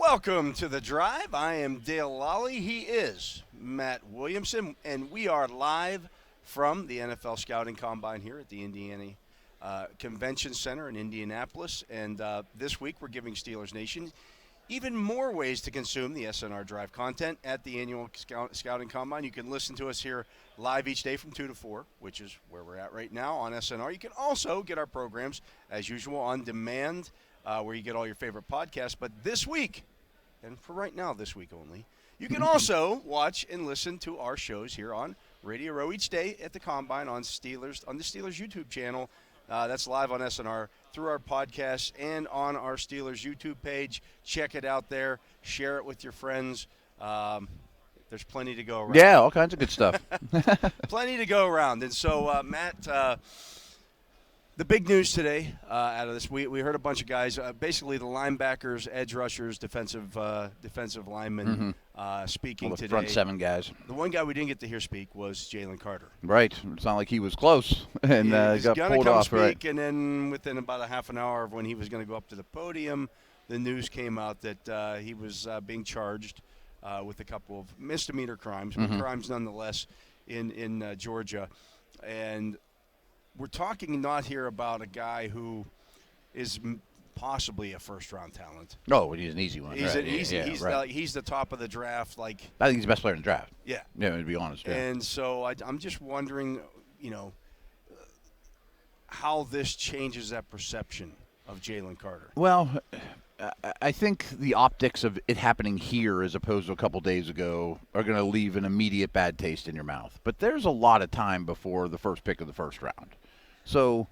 Welcome to the Drive. I am Dale Lolley. He is Matt Williamson, and we are live from the NFL Scouting Combine here at the Indiana Convention Center in Indianapolis. And this week we're giving Steelers Nation even more ways to consume the SNR Drive content at the annual Scouting Combine. You can listen to us here live each day from 2 to 4, which is where we're at right now on SNR. You can also get our programs, as usual, on demand, where you get all your favorite podcasts. But this week, and for right now this week only, you can also watch and listen to our shows here on Radio Row each day at the Combine on the Steelers YouTube channel. That's live on SNR through our podcasts and on our Steelers YouTube page. Check it out there. Share it with your friends. There's plenty to go around. Yeah, all kinds of good stuff. Plenty to go around. And so, Matt, the big news today out of this, we heard a bunch of guys, basically the linebackers, edge rushers, defensive linemen speaking the today. Front seven guys. The one guy we didn't get to hear speak was Jalen Carter. Right. It's not like he was close and He's got gonna pulled come off. speak, Right. and then within about a half an hour of when he was going to go up to the podium, the news came out that he was being charged with a couple of misdemeanor crimes, but crimes nonetheless in Georgia. And we're talking not here about a guy who is possibly a first-round talent. Oh, he's an easy one. He's right. he's the top of the draft. I think he's the best player in the draft. Yeah. Yeah, to be honest. Yeah. And so I'm just wondering, how this changes that perception of Jalen Carter. Well, I think the optics of it happening here as opposed to a couple days ago are going to leave an immediate bad taste in your mouth. But there's a lot of time before the first pick of the first round. So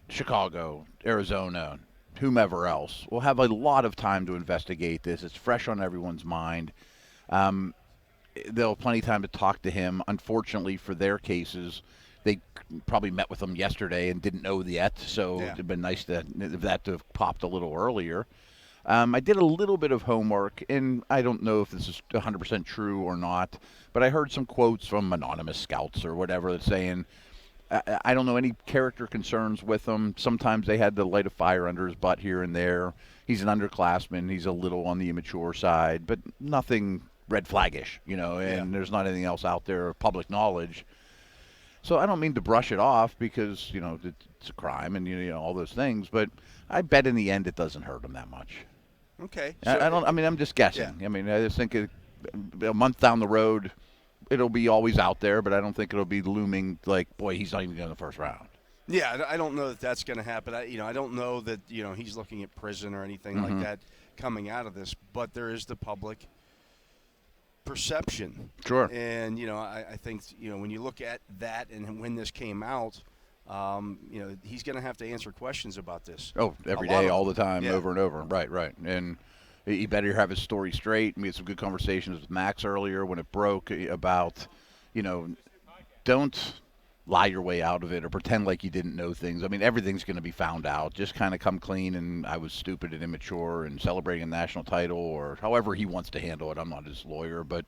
Chicago, Arizona, whomever else will have a lot of time to investigate this. It's fresh on everyone's mind. They'll have plenty of time to talk to him. Unfortunately for their cases, they probably met with him yesterday and didn't know yet, so it'd been nice to have popped a little earlier. I did a little bit of homework, and I don't know if this is 100% true or not, but I heard some quotes from anonymous scouts or whatever that's saying, I don't know any character concerns with him. Sometimes they had to light a fire under his butt here and there. He's an underclassman. He's a little on the immature side, but nothing red flaggish, and there's not anything else out there of public knowledge. So I don't mean to brush it off because, it's a crime and, all those things, but I bet in the end it doesn't hurt him that much. Okay. So I'm just guessing. Yeah. I just think a month down the road, it'll be always out there, but I don't think it'll be looming like, boy, he's not even going to the first round. Yeah, I don't know that that's going to happen. I don't know that, he's looking at prison or anything like that coming out of this, but there is the public perception. Sure. And, I think, when you look at that and when this came out, he's going to have to answer questions about this. Oh, every day, all the time, over and over. Right. And he better have his story straight. We had some good conversations with Max earlier when it broke about, don't lie your way out of it or pretend like you didn't know things. Everything's going to be found out. Just kind of come clean and I was stupid and immature and celebrating a national title or however he wants to handle it. I'm not his lawyer, but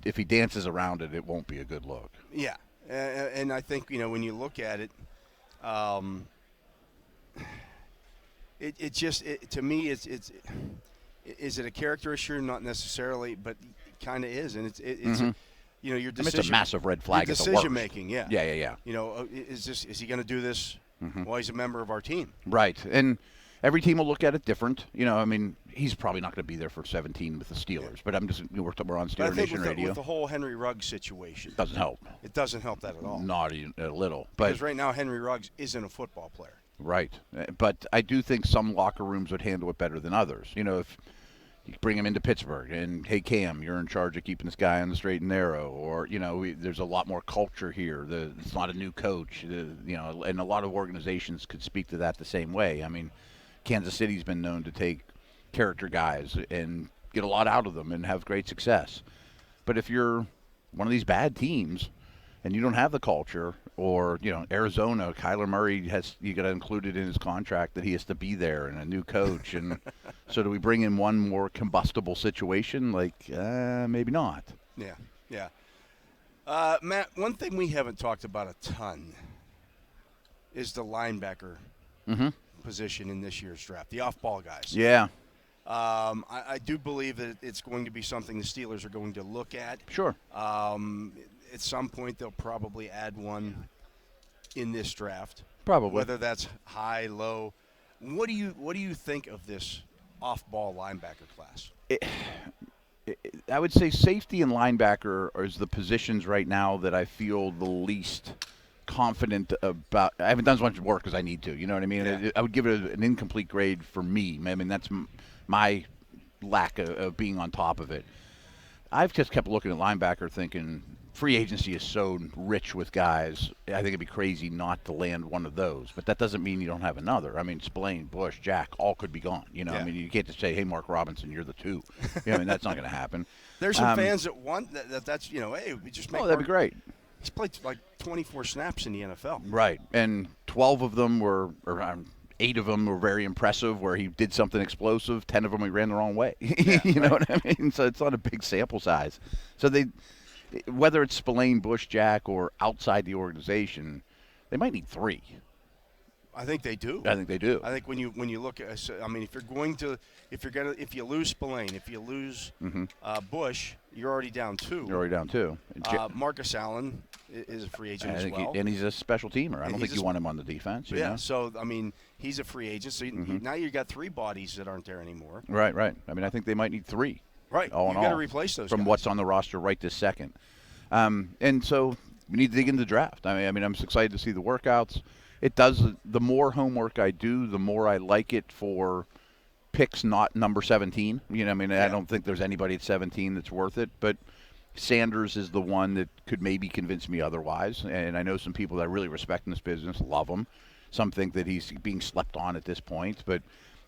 if he dances around it, it won't be a good look. Yeah, and I think, when you look at it, to me, it's is it a character issue? Not necessarily, but kind of is, and it's your decision. It's a massive red flag. Your decision making, yeah. Yeah. Is he going to do this while he's a member of our team? Right, and every team will look at it different. He's probably not going to be there for 17 with the Steelers, but we're on Steeler Nation Radio. With the whole Henry Ruggs situation, doesn't help. It doesn't help that at all. Not even a little. Because right now Henry Ruggs isn't a football player. Right, but I do think some locker rooms would handle it better than others. If you bring him into Pittsburgh and, hey, Cam, you're in charge of keeping this guy on the straight and narrow, or, there's a lot more culture here. It's not a new coach, and a lot of organizations could speak to that the same way. Kansas City's been known to take character guys and get a lot out of them and have great success. But if you're one of these bad teams and you don't have the culture, or, Arizona, Kyler Murray you got to include it in his contract that he has to be there and a new coach. And so do we bring in one more combustible situation? Maybe not. Yeah. Matt, one thing we haven't talked about a ton is the linebacker position in this year's draft, the off-ball guys. Yeah. I do believe that it's going to be something the Steelers are going to look at. Sure. At some point, they'll probably add one in this draft. Probably. Whether that's high, low. What do you think of this off-ball linebacker class? I would say safety and linebacker is the positions right now that I feel the least confident about. I haven't done as much work as I need to. You know what I mean? Yeah. I would give it an incomplete grade for me. I mean, that's my lack of being on top of it. I've just kept looking at linebacker thinking free agency is so rich with guys. I think it'd be crazy not to land one of those. But that doesn't mean you don't have another. I mean, Spillane, Bush, Jack, all could be gone. You know, I mean, you can't just say, hey, Mark Robinson, you're the two. I mean, that's not going to happen. There's some fans that want that's, hey, we just make that'd be great. He's played like 24 snaps in the NFL. Right. And 12 of them were, or 8 of them were very impressive where he did something explosive. 10 of them he ran the wrong way. You know what I mean? So it's not a big sample size. So whether it's Spillane, Bush, Jack, or outside the organization, they might need 3. I think they do. I think they do. I think when you look at, I mean, if you lose Spillane, if you lose Bush, you're already down 2. You're already down 2. Marcus Allen is a free agent as well. And he's a special teamer. I don't think you want him on the defense. You know? So, I mean, he's a free agent. So now you've got 3 bodies that aren't there anymore. Right. I mean, I think they might need 3. Right. You've got to replace those from guys. What's on the roster right this second. And so we need to dig into the draft. I mean, I'm excited to see the workouts. It does. The more homework I do, the more I like it for picks not number 17. You know, I mean, I don't think there's anybody at 17 that's worth it. But Sanders is the one that could maybe convince me otherwise. And I know some people that I really respect in this business love him. Some think that he's being slept on at this point. But,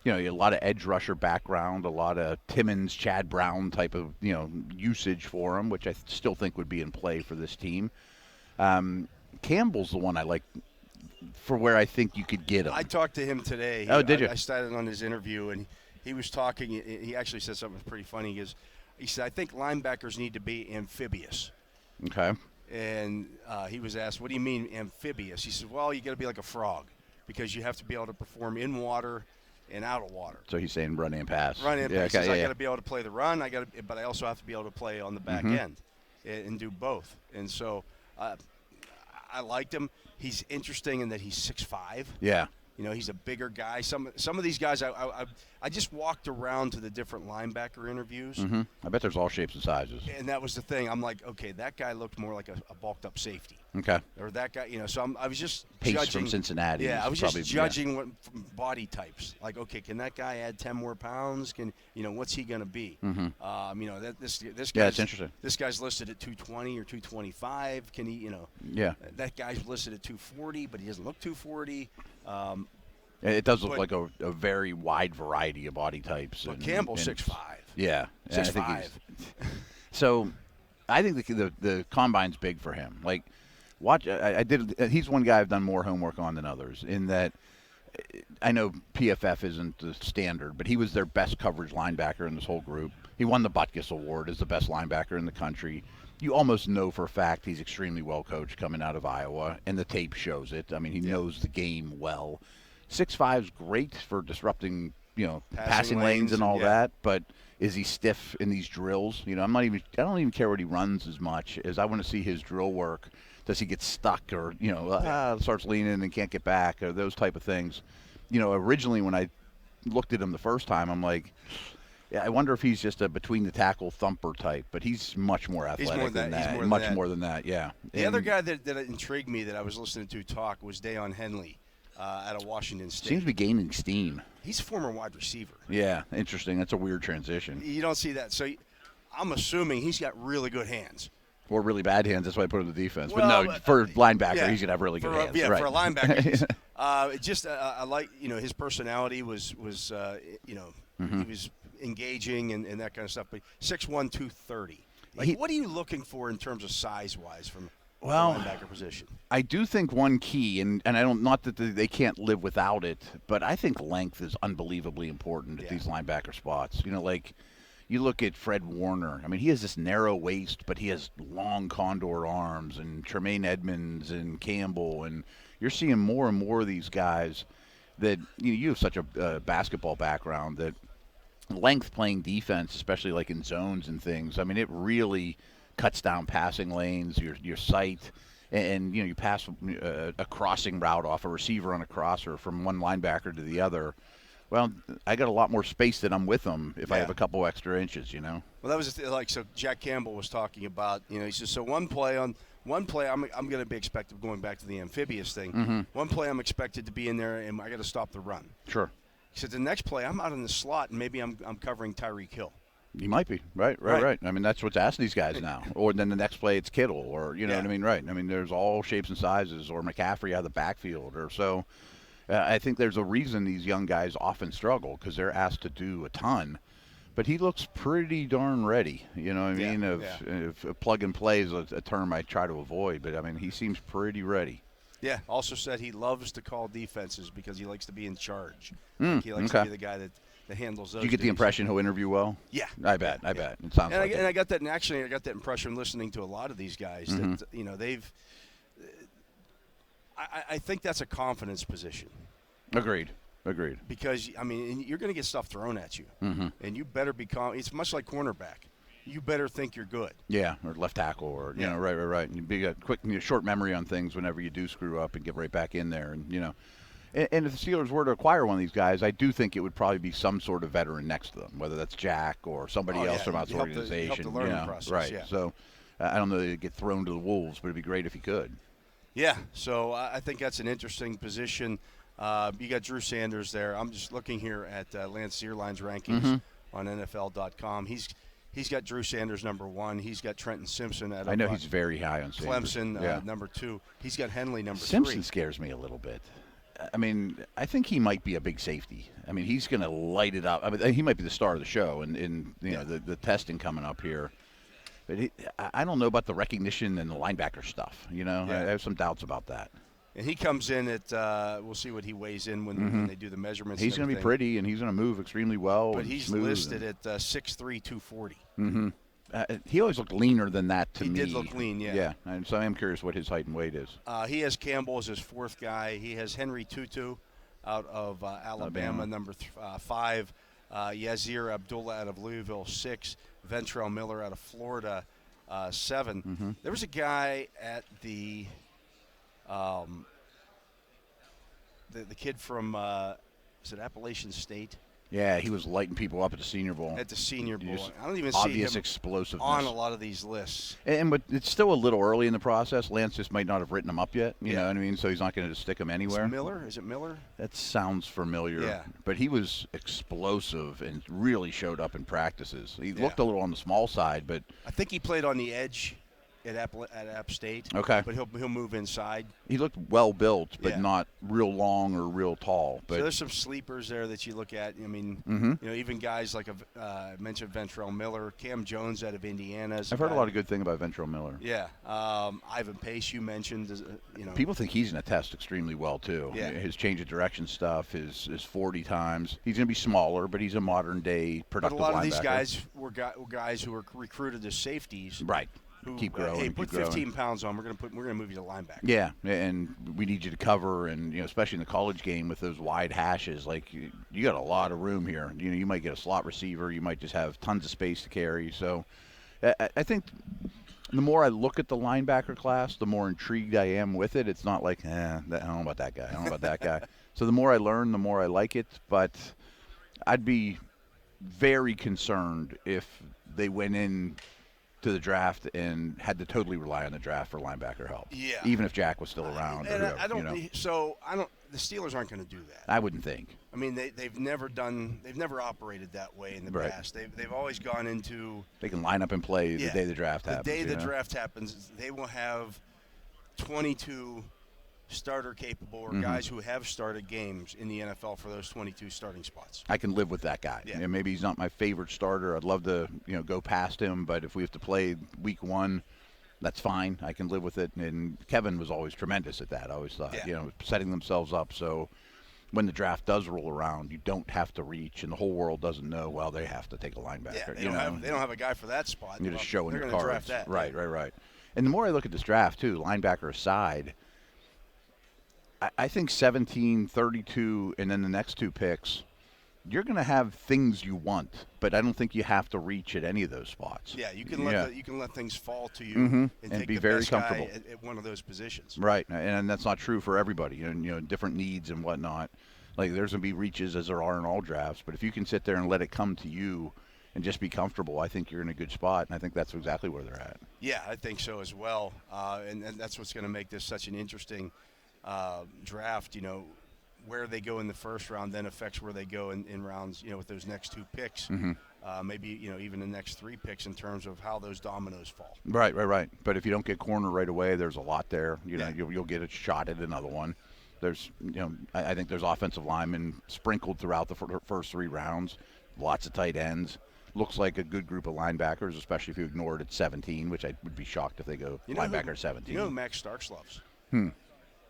a lot of edge rusher background, a lot of Timmons, Chad Brown type of, usage for him, which I still think would be in play for this team. Campbell's the one I like for where I think you could get him. I talked to him today. Did you? I started on his interview, and he was talking. He actually said something pretty funny. He said, I think linebackers need to be amphibious. Okay. And he was asked, what do you mean amphibious? He said, well, you got to be like a frog because you have to be able to perform in water and out of water. So he's saying run and pass. Run and pass. Okay, I got to be able to play the run. But I also have to be able to play on the back end and do both. And so I liked him. He's interesting in that he's 6'5". Yeah. He's a bigger guy. Some of these guys, I just walked around to the different linebacker interviews. I bet there's all shapes and sizes. And that was the thing. I'm like, okay, that guy looked more like a bulked up safety. Okay. Or that guy, so I was just Pace judging. from Cincinnati. Yeah, I was just judging what from body types. Like, okay, can that guy add 10 more pounds? What's he going to be? This yeah, it's interesting. This guy's listed at 220 or 225. Can he, Yeah. That guy's listed at 240, but he doesn't look 240. It does look like a very wide variety of body types. But Campbell's 6'5". Yeah. 6'5". So I think the combine's big for him. Like, watch. He's one guy I've done more homework on than others. In that, I know PFF isn't the standard, but he was their best coverage linebacker in this whole group. He won the Butkus Award as the best linebacker in the country. You almost know for a fact he's extremely well coached coming out of Iowa, and the tape shows it. I mean, he knows the game well. 6'5" is great for disrupting, passing lanes and all that. But is he stiff in these drills? I don't even care what he runs as much as I want to see his drill work. Does he get stuck or starts leaning and can't get back or those type of things? Originally when I looked at him the first time, I'm like, yeah, I wonder if he's just a between the tackle thumper type, but he's much more athletic than that. Much more than that, yeah. The other guy that intrigued me that I was listening to talk was Deion Henley out of Washington State. Seems to be gaining steam. He's a former wide receiver. Yeah, interesting. That's a weird transition. You don't see that. So I'm assuming he's got really good hands. Or really bad hands. That's why I put him in the defense. Well, but no, for linebacker, he's going to have really good hands. Yeah, right. for a linebacker. I like, his personality was he was engaging and that kind of stuff. But 6'1", 230. What are you looking for in terms of size-wise from the linebacker position? I do think one key, and I don't, not that they can't live without it, but I think length is unbelievably important at these linebacker spots. You look at Fred Warner. I mean, he has this narrow waist, but he has long condor arms, and Tremaine Edmonds and Campbell, and you're seeing more and more of these guys that you have such a basketball background that length playing defense, especially like in zones and things. I mean, it really cuts down passing lanes, your sight, and you pass a crossing route off a receiver on a crosser from one linebacker to the other. Well, I got a lot more space than I'm with them if I have a couple extra inches. Well, that was so Jack Campbell was talking about. He says, so one play, I'm going to be expected, going back to the amphibious thing. Mm-hmm. One play I'm expected to be in there, and I got to stop the run. Sure. He said the next play I'm out in the slot, and maybe I'm covering Tyreek Hill. You might be. Right. I mean, that's what's asked these guys now. Or then the next play it's Kittle, or you know what I mean, right. I mean, there's all shapes and sizes, or McCaffrey out of the backfield, or so. I think there's a reason these young guys often struggle because they're asked to do a ton. But he looks pretty darn ready. You know what I mean? If plug and play is a term I try to avoid, but I mean, he seems pretty ready. Yeah. Also said he loves to call defenses because he likes to be in charge. He likes to be the guy that handles those. Do you get the impression he'll interview well? Yeah. I bet. It sounds like it. And I got that, and actually I got that impression listening to a lot of these guys that, they've – I think that's a confidence position. Agreed. Because, I mean, you're going to get stuff thrown at you. And you better be it's much like cornerback. You better think you're good. Yeah, or left tackle, or, you know, right. And you got quick, short memory on things whenever you do screw up and get right back in there. And, And if the Steelers were to acquire one of these guys, I do think it would probably be some sort of veteran next to them, whether that's Jack or somebody else from outside the organization. Help the learning process, right. Yeah. So I don't know that he'd get thrown to the wolves, but it'd be great if he could. Yeah, so I think that's an interesting position. You got Drew Sanders there. I'm just looking here at Lance Zierlein's rankings on NFL.com. He's got Drew Sanders number 1. He's got Trenton Simpson at I know he's very high on Sanders. Clemson number 2. He's got Henley number 3. Simpson scares me a little bit. I mean, I think he might be a big safety. I mean, he's going to light it up. I mean, he might be the star of the show in the testing coming up here. But I don't know about the recognition and the linebacker stuff. I have some doubts about that. And he comes in at we'll see what he weighs in when they do the measurements. He's going to be pretty, and he's going to move extremely well. But he's listed at 6'3", 240. He always looked leaner than that to me. He did look lean, yeah. Yeah, and so I am curious what his height and weight is. He has Campbell as his 4th guy. He has Henry Tutu out of Alabama, number 5. Yazir Abdullah out of Louisville, 6. Ventrell Miller out of Florida, 7. There was a guy at the kid from is it Appalachian State? Yeah, he was lighting people up at the Senior Bowl. At the Senior Bowl. I don't even obvious see him explosiveness on a lot of these lists. But it's still a little early in the process. Lance just might not have written him up yet. You know what I mean? So he's not going to stick him anywhere. Is it Miller? That sounds familiar. Yeah. But he was explosive and really showed up in practices. He looked a little on the small side, but I think he played on the edge at App State. Okay. But he'll move inside. He looked well built, but not real long or real tall. But so there's some sleepers there that you look at. I mean, even guys like I mentioned Ventrell Miller, Cam Jones out of Indiana. I've heard a lot of good thing about Ventrell Miller. Yeah. Ivan Pace, you mentioned. People think he's going to test extremely well too. Yeah. His change of direction stuff, his 40 times. He's going to be smaller, but he's a modern day productive linebacker. But a lot of these guys were guys who were recruited as safeties. Right. Keep growing. Hey, put 15 pounds on. We're gonna move you to linebacker. Yeah, and we need you to cover, and especially in the college game with those wide hashes, like you got a lot of room here. You might get a slot receiver. You might just have tons of space to carry. So, I think the more I look at the linebacker class, the more intrigued I am with it. It's not like I don't know about that guy. I don't know about that guy. So the more I learn, the more I like it. But I'd be very concerned if they went in to the draft and had to totally rely on the draft for linebacker help. Yeah. Even if Jack was still around. And the Steelers aren't going to do that. I wouldn't think. I mean, they've never operated that way in the past. They've always gone into. They can line up and play the day the draft happens. The day the draft happens, they will have 22 starter capable or guys who have started games in the NFL for those 22 starting spots. I can live with that guy. Yeah. Maybe he's not my favorite starter. I'd love to, go past him, but if we have to play week 1, that's fine. I can live with it. And Kevin was always tremendous at that. I always thought, setting themselves up so when the draft does roll around, you don't have to reach, and the whole world doesn't know, well, they have to take a linebacker. Yeah, they don't have a guy for that spot. You're just showing your cards. Draft that. Right. And the more I look at this draft, too, linebacker aside, I think 17, 32, and then the next 2 picks, you're going to have things you want, but I don't think you have to reach at any of those spots. Yeah, you can let things fall to you Mm-hmm. and And take be the very best comfortable. guy at one of those positions. Right, and that's not true for everybody. Different needs and whatnot. Like there's going to be reaches as there are in all drafts, but if you can sit there and let it come to you and just be comfortable, I think you're in a good spot, and I think that's exactly where they're at. Yeah, I think so as well, and that's what's going to make this such an interesting draft. Where they go in the first round then affects where they go in rounds, with those next two picks. Mm-hmm. Maybe, even the next three picks in terms of how those dominoes fall. Right. But if you don't get corner right away, there's a lot there. Yeah. You'll get a shot at another one. There's, I think there's offensive linemen sprinkled throughout the first three rounds. Lots of tight ends. Looks like a good group of linebackers, especially if you ignore it at 17, which I would be shocked if they go linebacker 17. You know who Max Starks loves?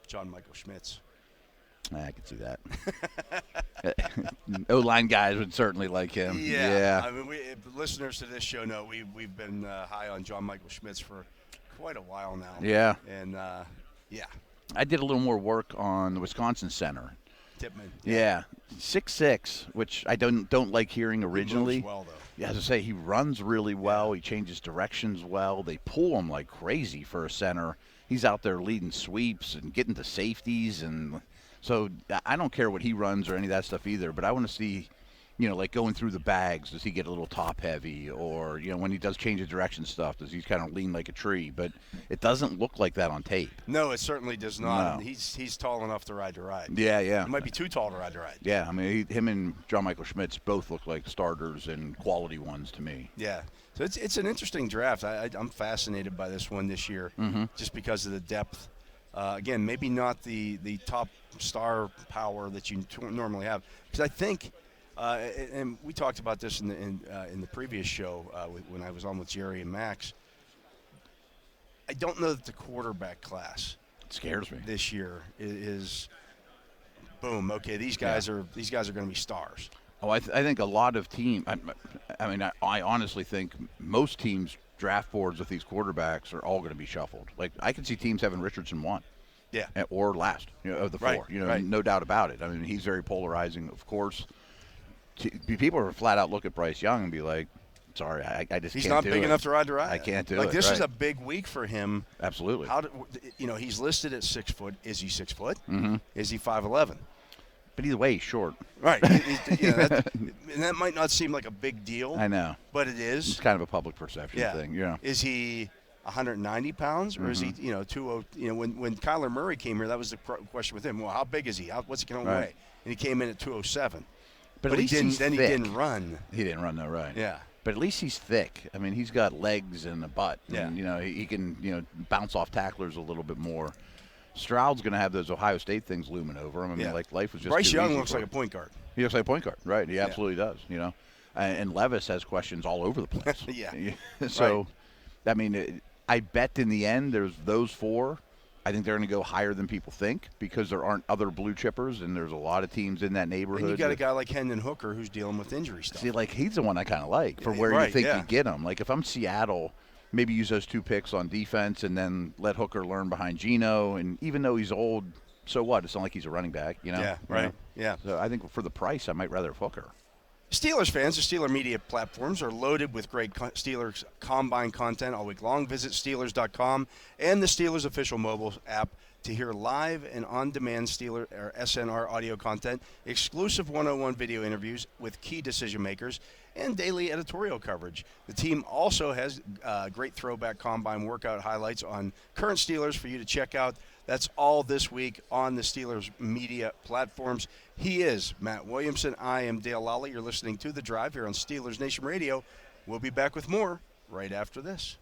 John Michael Schmitz. I could see that. O-line guys would certainly like him. Yeah. I mean, listeners to this show know we've been high on John Michael Schmitz for quite a while now. Yeah. And, yeah. I did a little more work on the Wisconsin center. Tippmann. Yeah. 6'6", which I don't like hearing originally. He moves well, though. Yeah, as I say, he runs really well. He changes directions well. They pull him like crazy for a center. He's out there leading sweeps and getting to safeties, and so I don't care what he runs or any of that stuff either, but I want to see, like going through the bags, does he get a little top heavy? Or, when he does change of direction stuff, does he kind of lean like a tree? But it doesn't look like that on tape. No, it certainly does not. No. He's tall enough to ride. Yeah. He might be too tall to ride. Yeah, I mean, him and John Michael Schmitz both look like starters and quality ones to me. Yeah. So it's an interesting draft. I'm fascinated by this one this year, just because of the depth. Again, maybe not the top star power that you normally have, because I think, and we talked about this in the previous show when I was on with Jerry and Max. I don't know that the quarterback class It scares me this year is boom. Okay, these guys are going to be stars. Oh, I think a lot of teams. I honestly think most teams' draft boards with these quarterbacks are all going to be shuffled. Like I can see teams having Richardson one, yeah, or last, of the four. Right. No doubt about it. I mean, he's very polarizing, of course. People are flat out look at Bryce Young and be like, "Sorry, I just can't do it. He's not big enough to ride. I can't do it." Like this is a big week for him. Absolutely. He's listed at 6 foot. Is he 6 foot? Mm-hmm. Is he 5'11"? But either way, he's short. Right. And that might not seem like a big deal. I know. But it is. It's kind of a public perception thing. Yeah. Is he 190 pounds or is he 20? When Kyler Murray came here, that was the question with him. Well, how big is he? What's he going to weigh? And he came in at 207. But at least he didn't run. He didn't run, though, right? Yeah. But at least he's thick. I mean, he's got legs and a butt. Yeah. And, he can, bounce off tacklers a little bit more. Stroud's going to have those Ohio State things looming over him. I mean, like life was just Bryce too Young easy looks for like him. a point guard. He looks like a point guard, right? He absolutely does, And Levis has questions all over the place. Yeah. So, I mean, I bet in the end there's those four. I think they're going to go higher than people think because there aren't other blue chippers, and there's a lot of teams in that neighborhood. And you got a guy like Hendon Hooker who's dealing with injury stuff. See, like he's the one I kind of like for where you think you get him. Like if I'm Seattle, maybe use those two picks on defense and then let Hooker learn behind Geno. And even though he's old, so what? It's not like he's a running back, Yeah, right. Yeah. So I think for the price, I might rather have Hooker. Steelers fans, the Steeler media platforms are loaded with great Steelers Combine content all week long. Visit Steelers.com and the Steelers official mobile app to hear live and on-demand Steeler or SNR audio content, exclusive one-on-one video interviews with key decision makers, and daily editorial coverage. The team also has great throwback Combine workout highlights on current Steelers for you to check out. That's all this week on the Steelers media platforms. He is Matt Williamson. I am Dale Lolley. You're listening to The Drive here on Steelers Nation Radio. We'll be back with more right after this.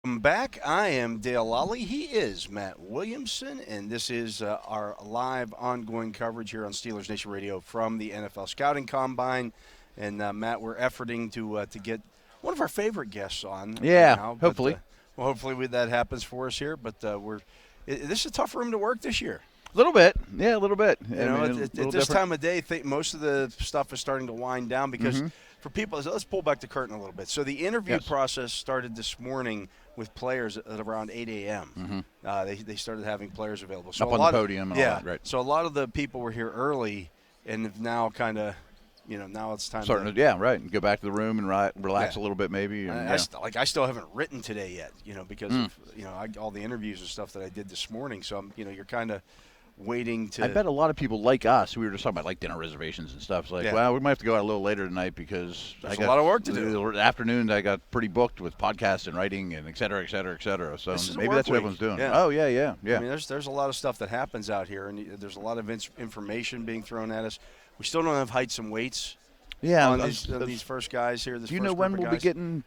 Welcome back. I am Dale Lolley. He is Matt Williamson, and this is our live ongoing coverage here on Steelers Nation Radio from the NFL Scouting Combine. And Matt, we're efforting to get one of our favorite guests on. Yeah, now, hopefully. But, hopefully that happens for us here. But this is a tough room to work this year. A little bit. Yeah, a little bit. At this time of day, most of the stuff is starting to wind down because for people, so let's pull back the curtain a little bit. So the interview process started this morning with players at around 8 a.m. They started having players available. So up on the podium and all that, right. So a lot of the people were here early and have now kind of, now it's time to go back to the room and relax a little bit maybe. And, I still haven't written today yet, because of, all the interviews and stuff that I did this morning. So, you're kind of waiting to. I bet a lot of people like us. We were just talking about like dinner reservations and stuff. It's like, well, we might have to go out a little later tonight because there's a lot of work to do. The afternoons I got pretty booked with podcasts and writing and et cetera, et cetera, et cetera. So maybe that's what everyone's doing. Yeah. Oh yeah. I mean, there's a lot of stuff that happens out here, and there's a lot of information being thrown at us. We still don't have heights and weights. Yeah, on these first guys here. Do you know when we'll be getting?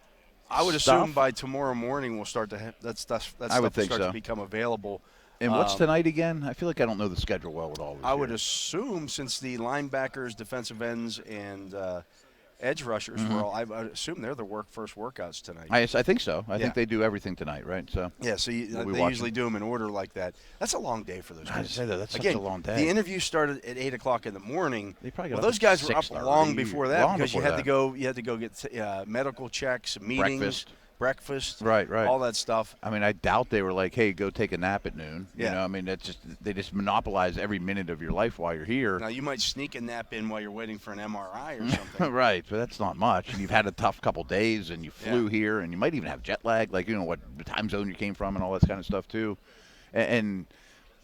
I would assume by tomorrow morning we'll start to have that stuff to become available. And what's tonight again? I feel like I don't know the schedule well at all. I would assume since the linebackers, defensive ends, and edge rushers were all, I would assume they're the first workouts tonight. I think so. I think they do everything tonight, right? So yeah, so they usually do them in order like that. That's a long day for those guys. I say that's such a long day. The interview started at 8 o'clock in the morning. They probably got those guys were up long before that because you had to go get medical checks, meetings. Breakfast, right, all that stuff. I mean, I doubt they were like, "Hey, go take a nap at noon." Yeah. I mean, they just monopolize every minute of your life while you're here. Now you might sneak a nap in while you're waiting for an MRI or something. Right, but that's not much. And you've had a tough couple days, and you flew here, and you might even have jet lag, like what time zone you came from, and all that kind of stuff too. And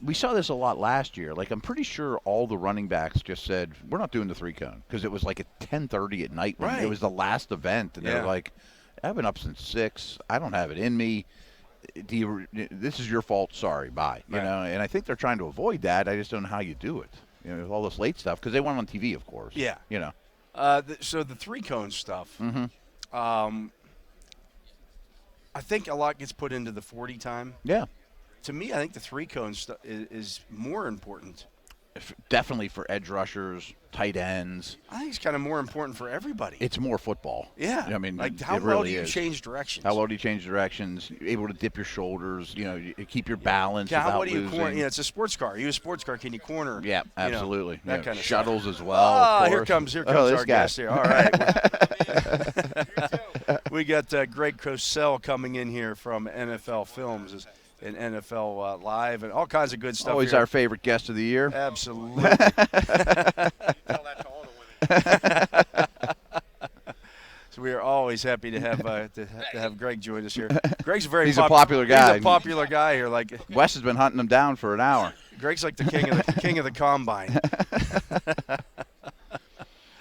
we saw this a lot last year. Like, I'm pretty sure all the running backs just said, "We're not doing the 3-cone," because it was like at 10:30 at night when it was the last event, and they're like, I've been up since 6. I don't have it in me. This is your fault. Sorry. Bye. You know, and I think they're trying to avoid that. I just don't know how you do it. With all this late stuff because they want it on TV, of course. Yeah. So the 3-cone stuff. I think a lot gets put into the 40 time. Yeah. To me, I think the 3-cone stuff is more important. Definitely for edge rushers, tight ends. I think it's kind of more important for everybody. It's more football. Yeah. I mean, like how well do you change directions? How well do you change directions? You're able to dip your shoulders. You keep your balance. Yeah. How well do you corner? It's a sports car. You a sports car? Can you corner? Yeah, absolutely. That kind of shuttles stuff. as well. Here comes our guest here. All right. We got Greg Cosell coming in here from NFL Films. And NFL Live and all kinds of good stuff. Always our favorite guest of the year. Absolutely. Tell that to all the women. So we are always happy to have Greg join us here. Greg's a He's a popular guy. He's a popular guy here. Like Wes has been hunting him down for an hour. Greg's like the king of the combine.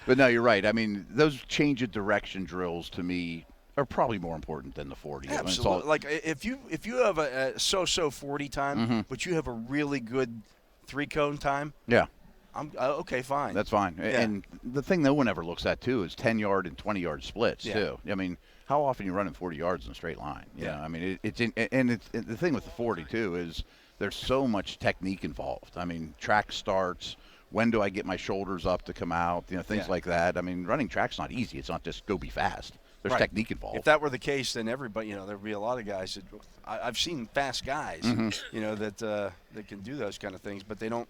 But no, you're right. I mean, those change of direction drills to me are probably more important than the 40. Absolutely. I mean, like if you have a so-so 40 time, but you have a really good 3-cone time. Yeah. I'm okay, fine. That's fine. Yeah. And the thing no one ever looks at too is 10-yard and 20-yard splits too. I mean, how often are you running 40 yards in a straight line? You know, I mean, the thing with the 40 too is there's so much technique involved. I mean, track starts. When do I get my shoulders up to come out? Things like that. I mean, running track's not easy. It's not just go be fast. There's technique involved. If that were the case, then everybody, there'd be a lot of guys. I've seen fast guys, that can do those kind of things, but they don't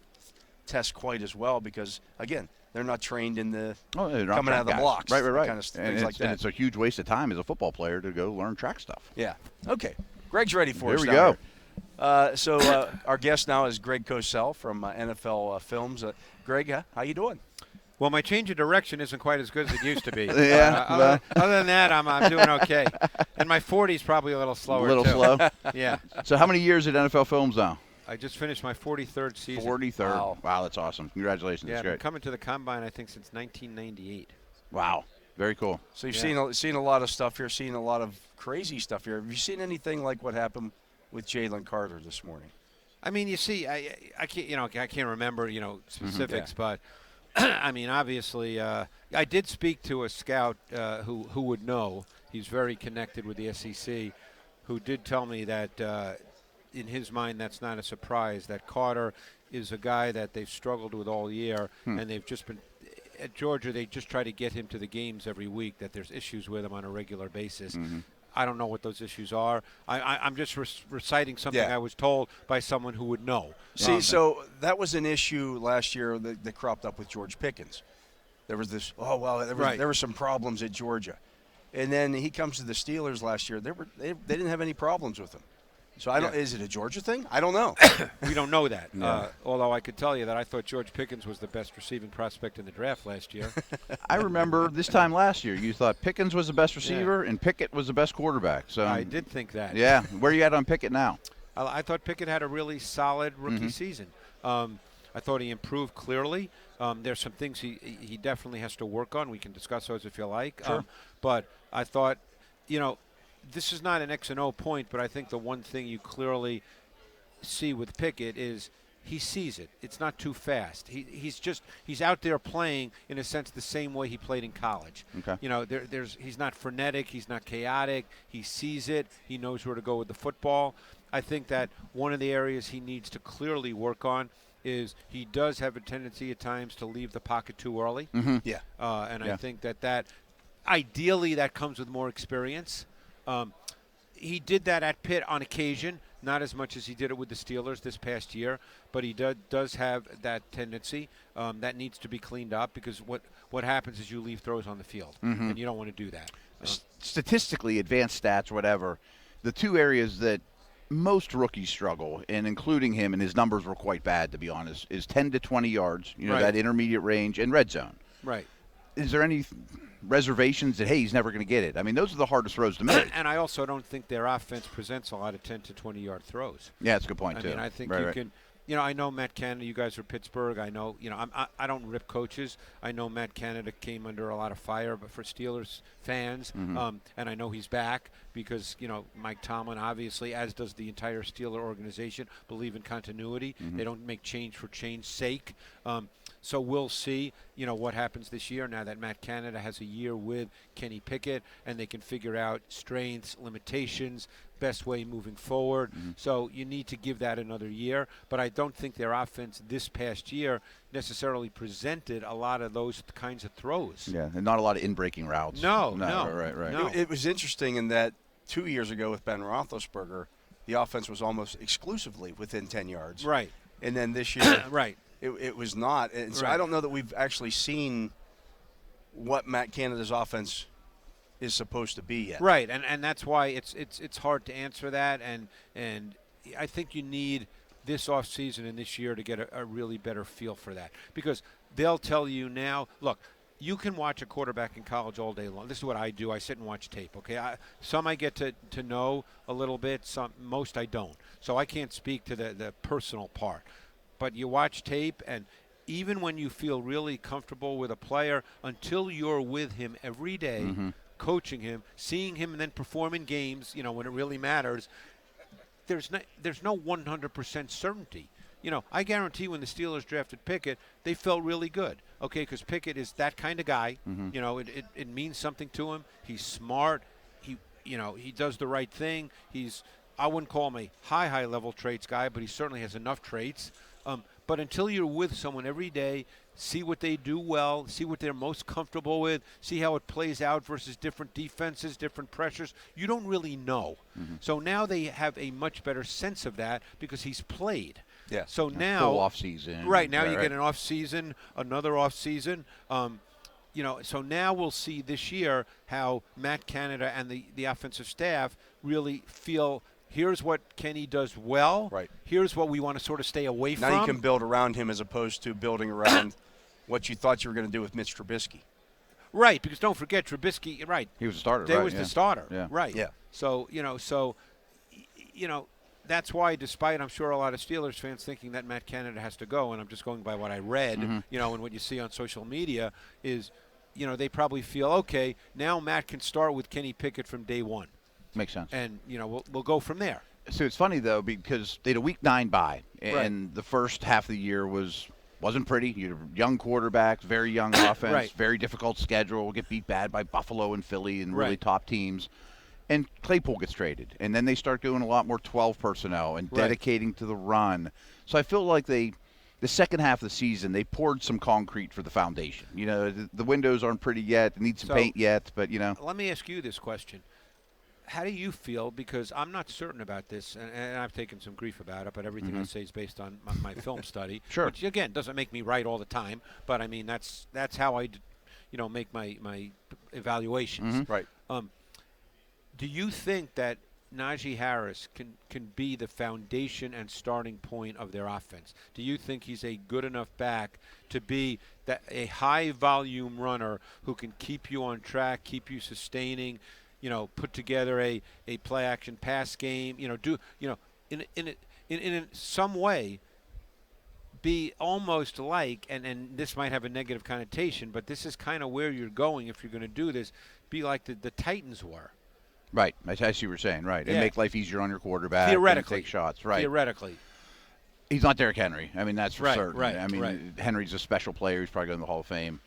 test quite as well because, again, they're not trained in the coming out of the blocks. Right. Kind of things like that. And it's a huge waste of time as a football player to go learn track stuff. Yeah. Okay. Greg's ready for us. Here we go. So our guest now is Greg Cosell from NFL Films. Greg, how you doing? Well, my change of direction isn't quite as good as it used to be. Yeah. Other than that, I'm doing okay. And my 40 is probably a little slower, too. Slow? Yeah. So how many years at NFL Films now? I just finished my 43rd season. 43rd. Wow, that's awesome. Congratulations. Yeah, that's I've been great. coming to the Combine, I think, since 1998. Wow. Very cool. So you've seen a lot of stuff here, seen a lot of crazy stuff here. Have you seen anything like what happened with Jalen Carter this morning? I mean, you see, I can't remember, specifics, but I mean, obviously, I did speak to a scout who would know. He's very connected with the SEC, who did tell me that in his mind that's not a surprise, that Carter is a guy that they've struggled with all year, and they've just been at Georgia. They just try to get him to the games every week. That there's issues with him on a regular basis. I don't know what those issues are. I'm just reciting something I was told by someone who would know. See, so that was an issue last year that cropped up with George Pickens. There was this, there were some problems at Georgia. And then he comes to the Steelers last year. They didn't have any problems with him. So I don't. Is it a Georgia thing? I don't know. We don't know that. Although I could tell you that I thought George Pickens was the best receiving prospect in the draft last year. I remember this time last year you thought Pickens was the best receiver and Pickett was the best quarterback. So I did think that. Yeah. Where are you at on Pickett now? I thought Pickett had a really solid rookie season. I thought he improved clearly. There's some things he definitely has to work on. We can discuss those if you like. Sure. But I thought, this is not an X and O point, but I think the one thing you clearly see with Pickett is he sees it. It's not too fast. He's out there playing in a sense the same way he played in college. Okay. He's not frenetic. He's not chaotic. He sees it. He knows where to go with the football. I think that one of the areas he needs to clearly work on is he does have a tendency at times to leave the pocket too early. Yeah. I think that ideally that comes with more experience. He did that at Pitt on occasion, not as much as he did it with the Steelers this past year, but he does have that tendency that needs to be cleaned up because what happens is you leave throws on the field, and you don't want to do that. Statistically, advanced stats, whatever, the two areas that most rookies struggle, and including him, and his numbers were quite bad, to be honest, is 10 to 20 yards, that intermediate range, and red zone. Right. Is there any reservations that, hey, he's never going to get it? I mean, those are the hardest throws to make. And I also don't think their offense presents a lot of 10 to 20-yard throws. Yeah, that's a good point, too. I mean, I think you can – I know Matt Canada, you guys are Pittsburgh. I know, I don't rip coaches. I know Matt Canada came under a lot of fire but for Steelers fans, and I know he's back because, Mike Tomlin, obviously, as does the entire Steeler organization, believe in continuity. They don't make change for change's sake. So we'll see, what happens this year now that Matt Canada has a year with Kenny Pickett and they can figure out strengths, limitations, best way moving forward. So you need to give that another year. But I don't think their offense this past year necessarily presented a lot of those kinds of throws. Yeah, and not a lot of in-breaking routes. No. Right. No. It was interesting in that 2 years ago with Ben Roethlisberger, the offense was almost exclusively within 10 yards. Right. And then this year, right. It was not. And so I don't know that we've actually seen what Matt Canada's offense is supposed to be yet. Right, and that's why it's hard to answer that, and I think you need this offseason and this year to get a really better feel for that because they'll tell you now, look, you can watch a quarterback in college all day long. This is what I do. I sit and watch tape, okay? Some I get to know a little bit, most I don't. So I can't speak to the personal part. But you watch tape, and even when you feel really comfortable with a player, until you're with him every day, coaching him, seeing him, and then perform in games, when it really matters, there's no 100% certainty. I guarantee when the Steelers drafted Pickett, they felt really good, okay, because Pickett is that kind of guy. It means something to him. He's smart. He does the right thing. I wouldn't call him a high level traits guy, but he certainly has enough traits. But until you're with someone every day, see what they do well, see what they're most comfortable with, see how it plays out versus different defenses, different pressures, you don't really know. So now they have a much better sense of that because he's played. Yeah. So now full off season. Right, now you get an off season, another off season. So now we'll see this year how Matt Canada and the offensive staff really feel. Here's what Kenny does well. Right. Here's what we want to sort of stay away from. Now you can build around him as opposed to building around what you thought you were going to do with Mitch Trubisky. Right, because don't forget Trubisky. Right. He was a starter. He was the starter. Yeah. Right. Yeah. So that's why, despite I'm sure a lot of Steelers fans thinking that Matt Canada has to go, and I'm just going by what I read, and what you see on social media is, they probably feel okay. Now Matt can start with Kenny Pickett from day one. Makes sense. And, we'll go from there. So it's funny, though, because they had a Week 9 bye, and the first half of the year wasn't pretty. You had young quarterbacks, very young offense, very difficult schedule. We'll get beat bad by Buffalo and Philly and really top teams. And Claypool gets traded, and then they start doing a lot more 12 personnel and dedicating to the run. So I feel like the second half of the season, they poured some concrete for the foundation. You know, the windows aren't pretty yet. They need some paint yet, but, you know. Let me ask you this question. How do you feel? Because I'm not certain about this, and I've taken some grief about it, but everything I say is based on my film study. Sure. Which, again, doesn't make me right all the time, but, I mean, that's how I, make my evaluations. Right. Do you think that Najee Harris can be the foundation and starting point of their offense? Do you think he's a good enough back to be a high-volume runner who can keep you on track, keep you sustaining, put together a play-action pass game, in some way be almost like, and this might have a negative connotation, but this is kind of where you're going if you're going to do this, be like the Titans were. Right. I see what you're saying. Right. And make life easier on your quarterback. Theoretically. And take shots. Right. Theoretically. He's not Derrick Henry. I mean, that's for certain. Right. I mean, right. Henry's a special player. He's probably going to the Hall of Fame.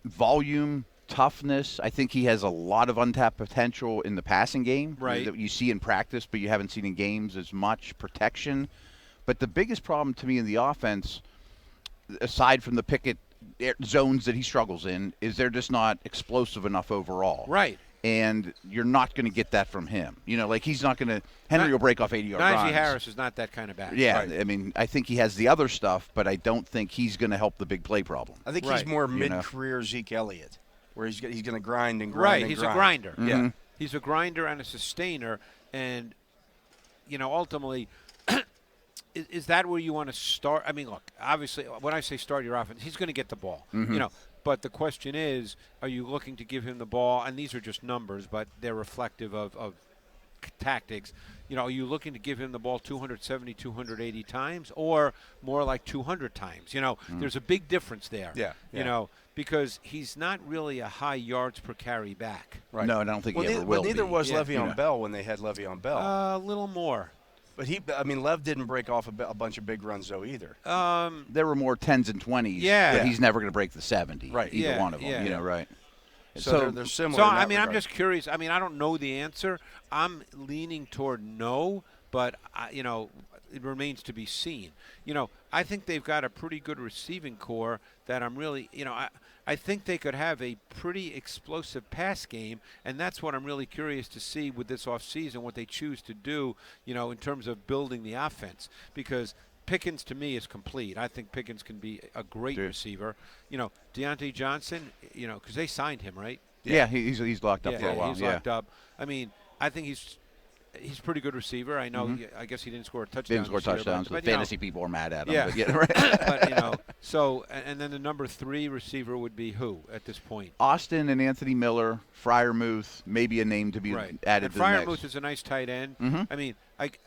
Volume, toughness. I think he has a lot of untapped potential in the passing game. Right. That you see in practice, but you haven't seen in games as much. Protection. But the biggest problem to me in the offense, aside from the Pickett zones that he struggles in, is they're just not explosive enough overall. Right. And you're not going to get that from him. He's not going to – Henry will break off 80-yard runs. Najee Harris is not that kind of back. Yeah, right. I mean, I think he has the other stuff, but I don't think he's going to help the big play problem. I think he's more mid-career Zeke Elliott, where he's going to grind and grind Right, and he's grind. a grinder. Mm-hmm. Yeah, he's a grinder and a sustainer, and ultimately, is that where you want to start? I mean, look, obviously, when I say start your offense, he's going to get the ball. Mm-hmm. But the question is, are you looking to give him the ball? And these are just numbers, but they're reflective of tactics. Are you looking to give him the ball 270, 280 times, or more like 200 times? There's a big difference there. Yeah. Because he's not really a high yards per carry back. Right. No, I don't think he ever will. But neither be. was Le'Veon Bell when they had Le'Veon Bell. A little more. But Lev didn't break off a bunch of big runs, though, either. There were more 10s and 20s. Yeah. But he's never going to break the 70. Right. Either one of them. Yeah. Right. So they're similar. So, in that regard. I'm just curious. I mean, I don't know the answer. I'm leaning toward no, but, it remains to be seen. I think they've got a pretty good receiving core that I'm really, I think they could have a pretty explosive pass game, and that's what I'm really curious to see with this offseason, what they choose to do, in terms of building the offense. Pickens, to me, is complete. I think Pickens can be a great receiver. Deontay Johnson, because they signed him, right? Yeah, he's locked up for a while. He's locked up. I mean, I think he's a pretty good receiver. I know. I guess he didn't score a touchdown. Didn't score touchdowns. But fantasy people are mad at him. Yeah. But, right. But so and then the number 3 receiver would be who at this point? Austin and Anthony Miller, Freiermuth, maybe a name to be added and to the mix. Freiermuth is a nice tight end. I mean,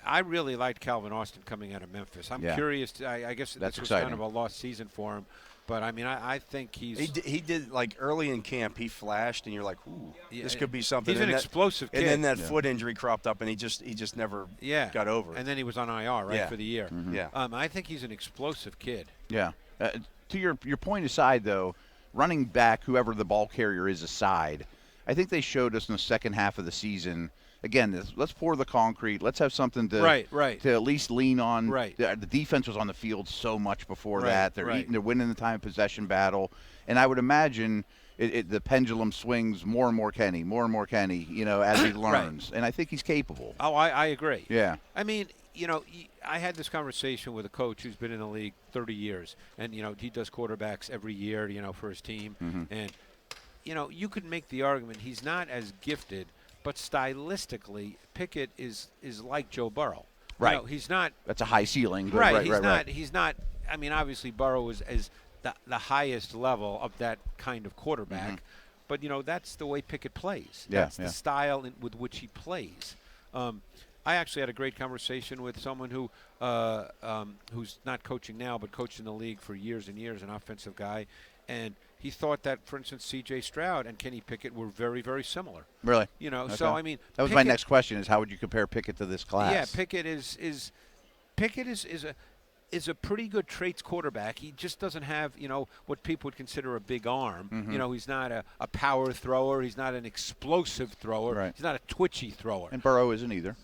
I really liked Calvin Austin coming out of Memphis. I'm curious. I guess That's this was exciting. kind of a lost season for him. But, I mean, I think he's – He did, like, early in camp, he flashed, and you're like, ooh, this could be something. He's an explosive kid. And then that foot injury cropped up, and he just never got over it. And then he was on IR, for the year. Yeah. I think he's an explosive kid. Yeah. To your point aside, though, running back, whoever the ball carrier is aside, I think they showed us in the second half of the season – again, let's pour the concrete. Let's have something to to at least lean on. Right. The defense was on the field so much before that. They're winning the time possession battle, and I would imagine the pendulum swings more and more Kenny, as he learns, and I think he's capable. Oh, I agree. Yeah. I mean, I had this conversation with a coach who's been in the league 30 years, and he does quarterbacks every year, for his team, and you could make the argument he's not as gifted. But stylistically, Pickett is like Joe Burrow. Right. He's not. That's a high ceiling. But Right. He's not. I mean, obviously, Burrow is the highest level of that kind of quarterback. But that's the way Pickett plays. That's the style with which he plays. I actually had a great conversation with someone who's not coaching now, but coached in the league for years and years, an offensive guy, and he thought that, for instance, C.J. Stroud and Kenny Pickett were very, very similar. Really? Okay. So I mean, that was my next question: is how would you compare Pickett to this class? Yeah, Pickett is is a pretty good traits quarterback. He just doesn't have, what people would consider a big arm. Mm-hmm. He's not a power thrower. He's not an explosive thrower. Right. He's not a twitchy thrower. And Burrow isn't either.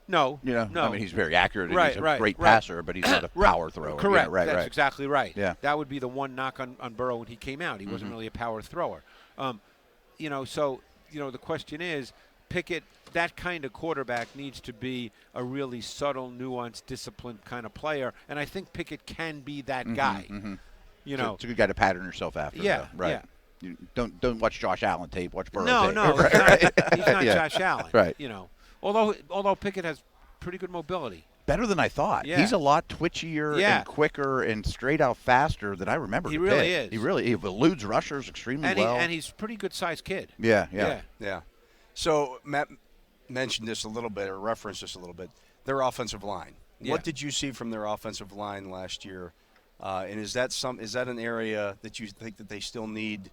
No. No. I mean, he's very accurate. And Right, he's a great right. passer, but he's not a power thrower. Correct. Yeah, right. That's exactly right. Yeah. That would be the one knock on Burrow when he came out. He wasn't really a power thrower. So the question is, Pickett, that kind of quarterback needs to be a really subtle, nuanced, disciplined kind of player, and I think Pickett can be that guy. Mm-hmm. So it's a good guy to pattern yourself after. Yeah, though. Right. yeah. You don't watch Josh Allen tape. Watch Burrow tape. No, he's not Yeah. Josh Allen. Right. Although Pickett has pretty good mobility. Better than I thought. Yeah. He's a lot twitchier and quicker and straight out faster than I remember. He really is. He eludes rushers extremely well. And he's a pretty good sized kid. Yeah. So Matt mentioned this a little bit, or referenced this a little bit. Their offensive line. Yeah. What did you see from their offensive line last year? And is that an area that you think that they still need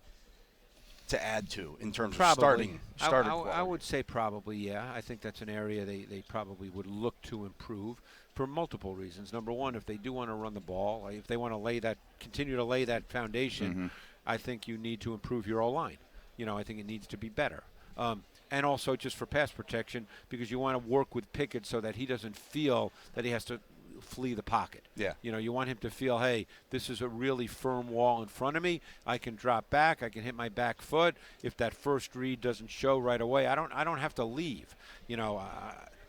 to add to in terms of starting quality? I would say probably, yeah. I think that's an area they probably would look to improve for multiple reasons. Number one, if they do want to run the ball, if they want to continue to lay that foundation, I think you need to improve your O-line. I think it needs to be better. And also just for pass protection, because you want to work with Pickett so that he doesn't feel that he has to flee the pocket. Yeah. You want him to feel, hey, this is a really firm wall in front of me. I can drop back. I can hit my back foot. If that first read doesn't show right away, I don't have to leave.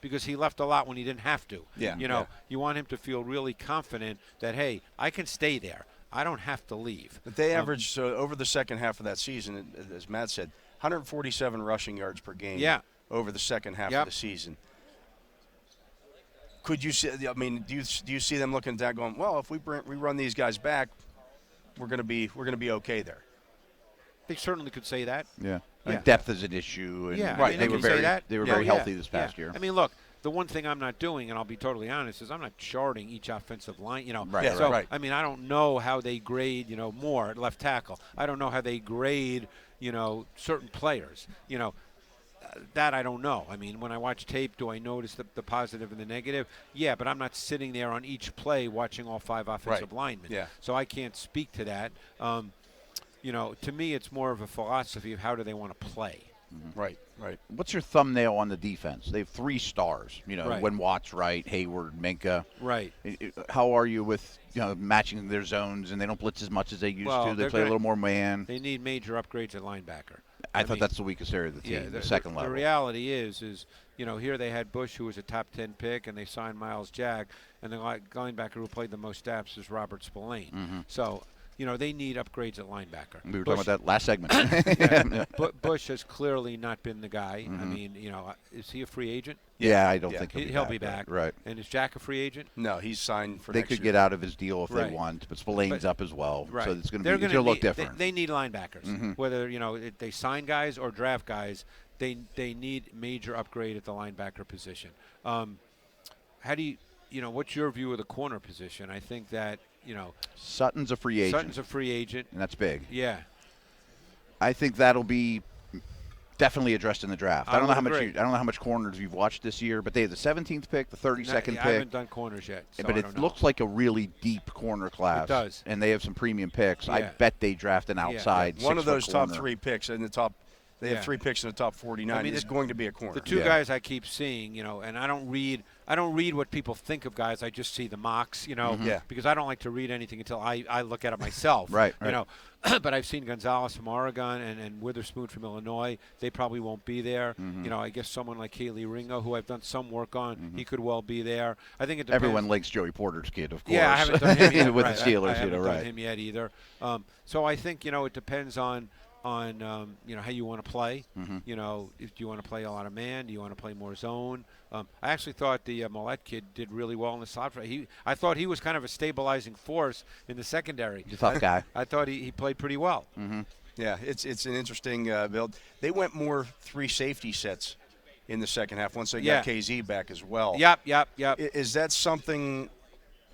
Because he left a lot when he didn't have to. Yeah. You want him to feel really confident that, hey, I can stay there. I don't have to leave. But they averaged over the second half of that season, as Matt said, 147 rushing yards per game. Yeah. Over the second half of the season. Could you see? I mean, do you see them looking at that, going, well, if we run these guys back, we're going to be okay there? They certainly could say that. Yeah. Yeah. Depth is an issue. And Yeah, right. They were very healthy this past yeah. year. I mean, look, the one thing I'm not doing, and I'll be totally honest, is I'm not charting each offensive line. Right. So right. I mean, I don't know how they grade, more at left tackle. I don't know how they grade, certain players. That I don't know. I mean, when I watch tape, do I notice the positive and the negative? Yeah, but I'm not sitting there on each play watching all 5 offensive linemen. Yeah. So I can't speak to that. To me, it's more of a philosophy of how do they want to play. Right. What's your thumbnail on the defense? They have 3 stars. Right. When Watt's right, Hayward, Minka. Right. How are you with matching their zones, and they don't blitz as much as they used to? They play a little more man. They need major upgrades at linebacker. I thought that's the weakest area of the team, the second level. The reality is here they had Bush, who was a top 10 pick, and they signed Miles Jack, and the linebacker who played the most snaps is Robert Spillane. So, they need upgrades at linebacker. We were talking about that last segment. Bush has clearly not been the guy. I mean, is he a free agent? Yeah, I don't think he'll be back. Right. And is Jack a free agent? No, he's signed for They next could year. get out of his deal if they Right. want, but Spillane's up as well. Right. So it's going to look different. They need linebackers. Whether, they sign guys or draft guys, they need major upgrade at the linebacker position. How do you, what's your view of the corner position? I think that, Sutton's a free agent. Sutton's a free agent. And that's big. Yeah. I think that'll be definitely addressed in the draft. I don't know how much corners you've watched this year, but they have the 17th pick, the 32nd pick. I haven't done corners yet, so but it looks like a really deep corner class. It does. And they have some premium picks. Yeah. I bet they draft an outside. One of those corner. top 3 picks in the top. They have 3 picks in the top 49. I mean, it's going to be a corner. The 2 guys I keep seeing, and I don't read what people think of guys. I just see the mocks, because I don't like to read anything until I look at it myself. Right. But I've seen Gonzalez from Oregon and Witherspoon from Illinois. They probably won't be there. I guess someone like Haley Ringo, who I've done some work on, he could well be there. I think it depends. Everyone likes Joey Porter's kid, of course. Yeah, I haven't done him yet. With the Steelers, I haven't done him yet either. So I think, it depends on how you want to play. If you want to play a lot of man, do you want to play more zone? I actually thought the Millette kid did really well in the slot. I thought he was kind of a stabilizing force in the secondary. He's a tough guy. I thought he played pretty well. Yeah, it's an interesting build. They went more 3 safety sets in the second half once they got KZ back as well. Yep. Is that something?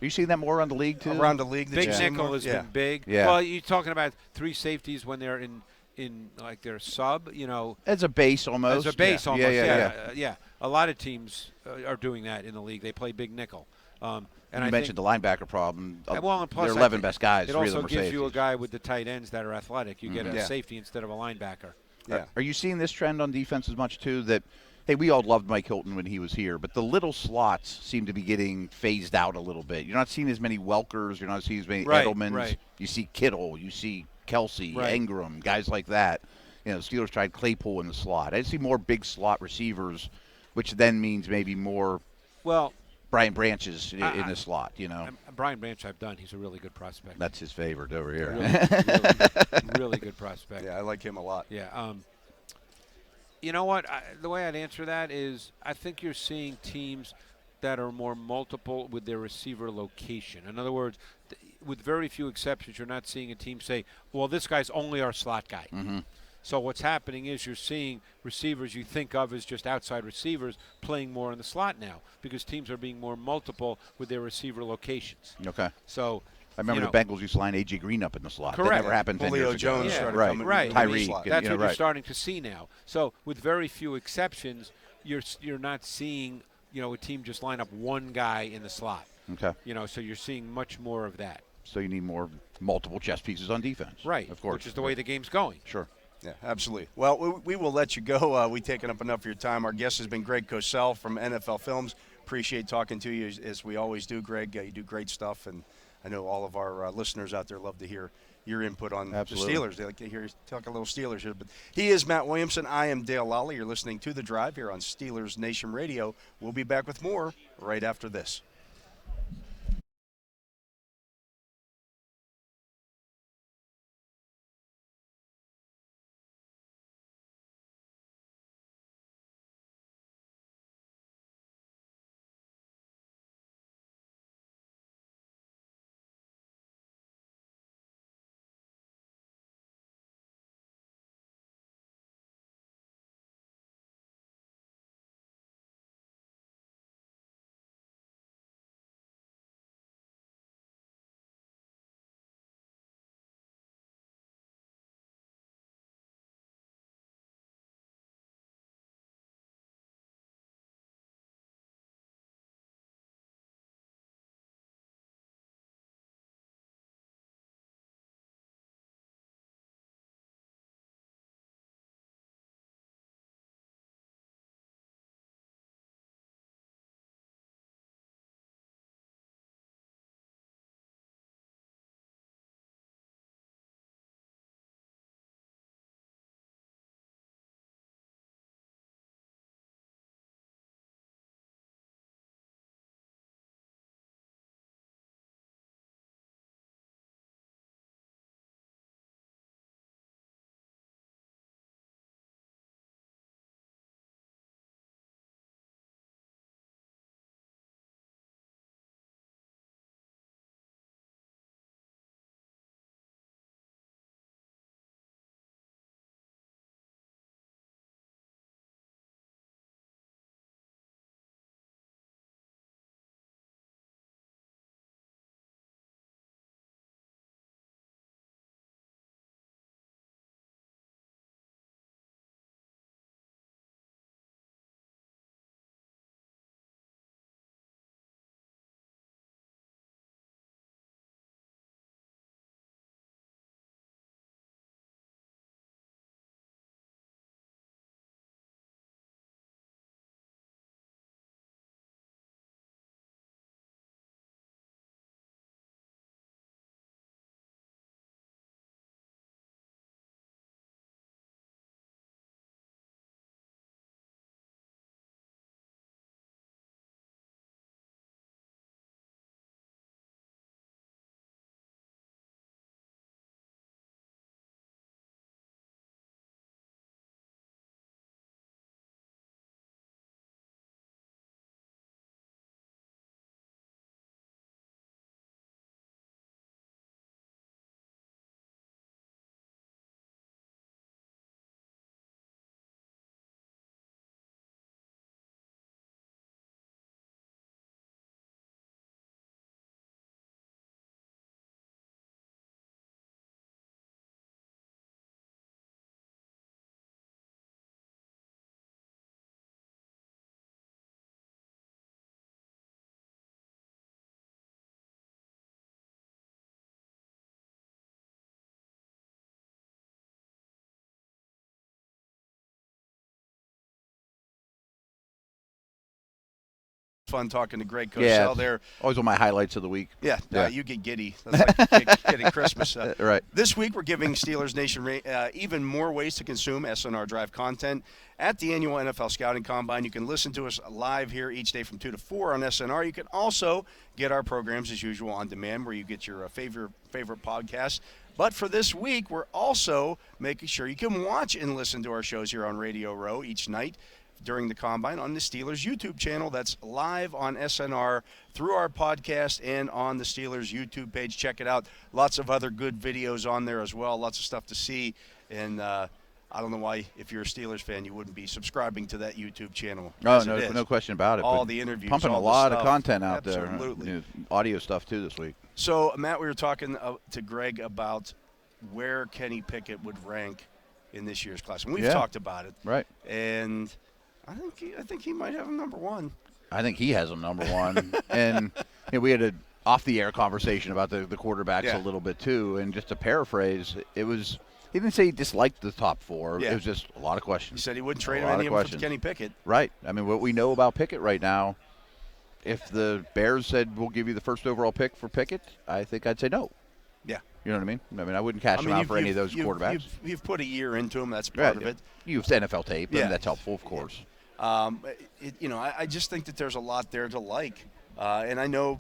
Are you seeing that more around the league too? Around the league, Big nickel has been big. Yeah. Well, you're talking about 3 safeties when they're in in like their sub, As a base almost. as a base Yeah. almost. Yeah. A lot of teams are doing that in the league. They play big nickel. And You I mentioned think, the linebacker problem. well, and plus Their I 11 think best guys. It 3 of also them are gives you a safeties. guy with the tight ends that are athletic. You get a Yeah. safety instead of a linebacker. Yeah. Are you seeing this trend on defense as much too? That hey, we all loved Mike Hilton when he was here, but the little slots seem to be getting phased out a little bit. You're not seeing as many Welkers. You're not seeing as many Edelmans. Right. You see Kittle. You see Kelsey, Right. Ingram, guys like that. Steelers tried Claypool in the slot. I see more big slot receivers, which then means maybe more Well, Brian Branches in the slot. Brian Branch, I've done. He's a really good prospect. That's his favorite over here. Really good prospect. Yeah, I like him a lot. Yeah. You know what? The way I'd answer that is I think you're seeing teams that are more multiple with their receiver location. In other words, with very few exceptions, you're not seeing a team say, well, this guy's only our slot guy. Mm-hmm. So what's happening is you're seeing receivers you think of as just outside receivers playing more in the slot now because teams are being more multiple with their receiver locations. Okay. So I remember the Bengals used to line A.J. Green up in the slot. Correct. That never happened 10 Julio years Jones ago. started right. coming Right. in the Tyreek. slot. That's what you're right. starting to see now. So with very few exceptions, you're not seeing a team just line up one guy in the slot. Okay. So you're seeing much more of that. So you need more multiple chess pieces on defense. Right. Of course. Which is the way the game's going. Sure. Yeah, absolutely. Well, we will let you go. We've taken up enough of your time. Our guest has been Greg Cosell from NFL Films. Appreciate talking to you as we always do, Greg. You do great stuff, and I know all of our listeners out there love to hear your input on Absolutely. the Steelers. They like to hear you talk a little Steelers here. But he is Matt Williamson. I am Dale Lolley. You're listening to The Drive here on Steelers Nation Radio. We'll be back with more right after this. Fun talking to Greg Cosell Yeah, there. always on my highlights of the week. Yeah, Yeah. you get giddy. That's like getting Christmas. Right. This week, we're giving Steelers Nation even more ways to consume SNR Drive content at the annual NFL Scouting Combine. You can listen to us live here each day from 2 to 4 on SNR. You can also get our programs, as usual, on demand, where you get your favorite podcasts. But for this week, we're also making sure you can watch and listen to our shows here on Radio Row each night during the Combine on the Steelers YouTube channel. That's live on SNR through our podcast and on the Steelers YouTube page. Check it out. Lots of other good videos on there as well. Lots of stuff to see. And I don't know why, if you're a Steelers fan, you wouldn't be subscribing to that YouTube channel. Oh, no question about it. All the interviews. Pumping all a lot the of stuff. content out Absolutely. there. Audio stuff, too, this week. So, Matt, we were talking to Greg about where Kenny Pickett would rank in this year's class. And we've talked about it. Right. And I think he might have him number one. I think he has him number one. And we had an off-the-air conversation about the quarterbacks a little bit, too. And just to paraphrase, he didn't say he disliked the top four. Yeah. It was just a lot of questions. He said he wouldn't trade any of them for Kenny Pickett. Right. I mean, what we know about Pickett right now, if the Bears said, we'll give you the first overall pick for Pickett, I think I'd say no. Yeah. You know what I mean? I mean, I wouldn't cash him out for any of those quarterbacks. You've put a year into him. That's part of it. You've NFL tape, and that's helpful, of course. I just think that there's a lot there to like. And I know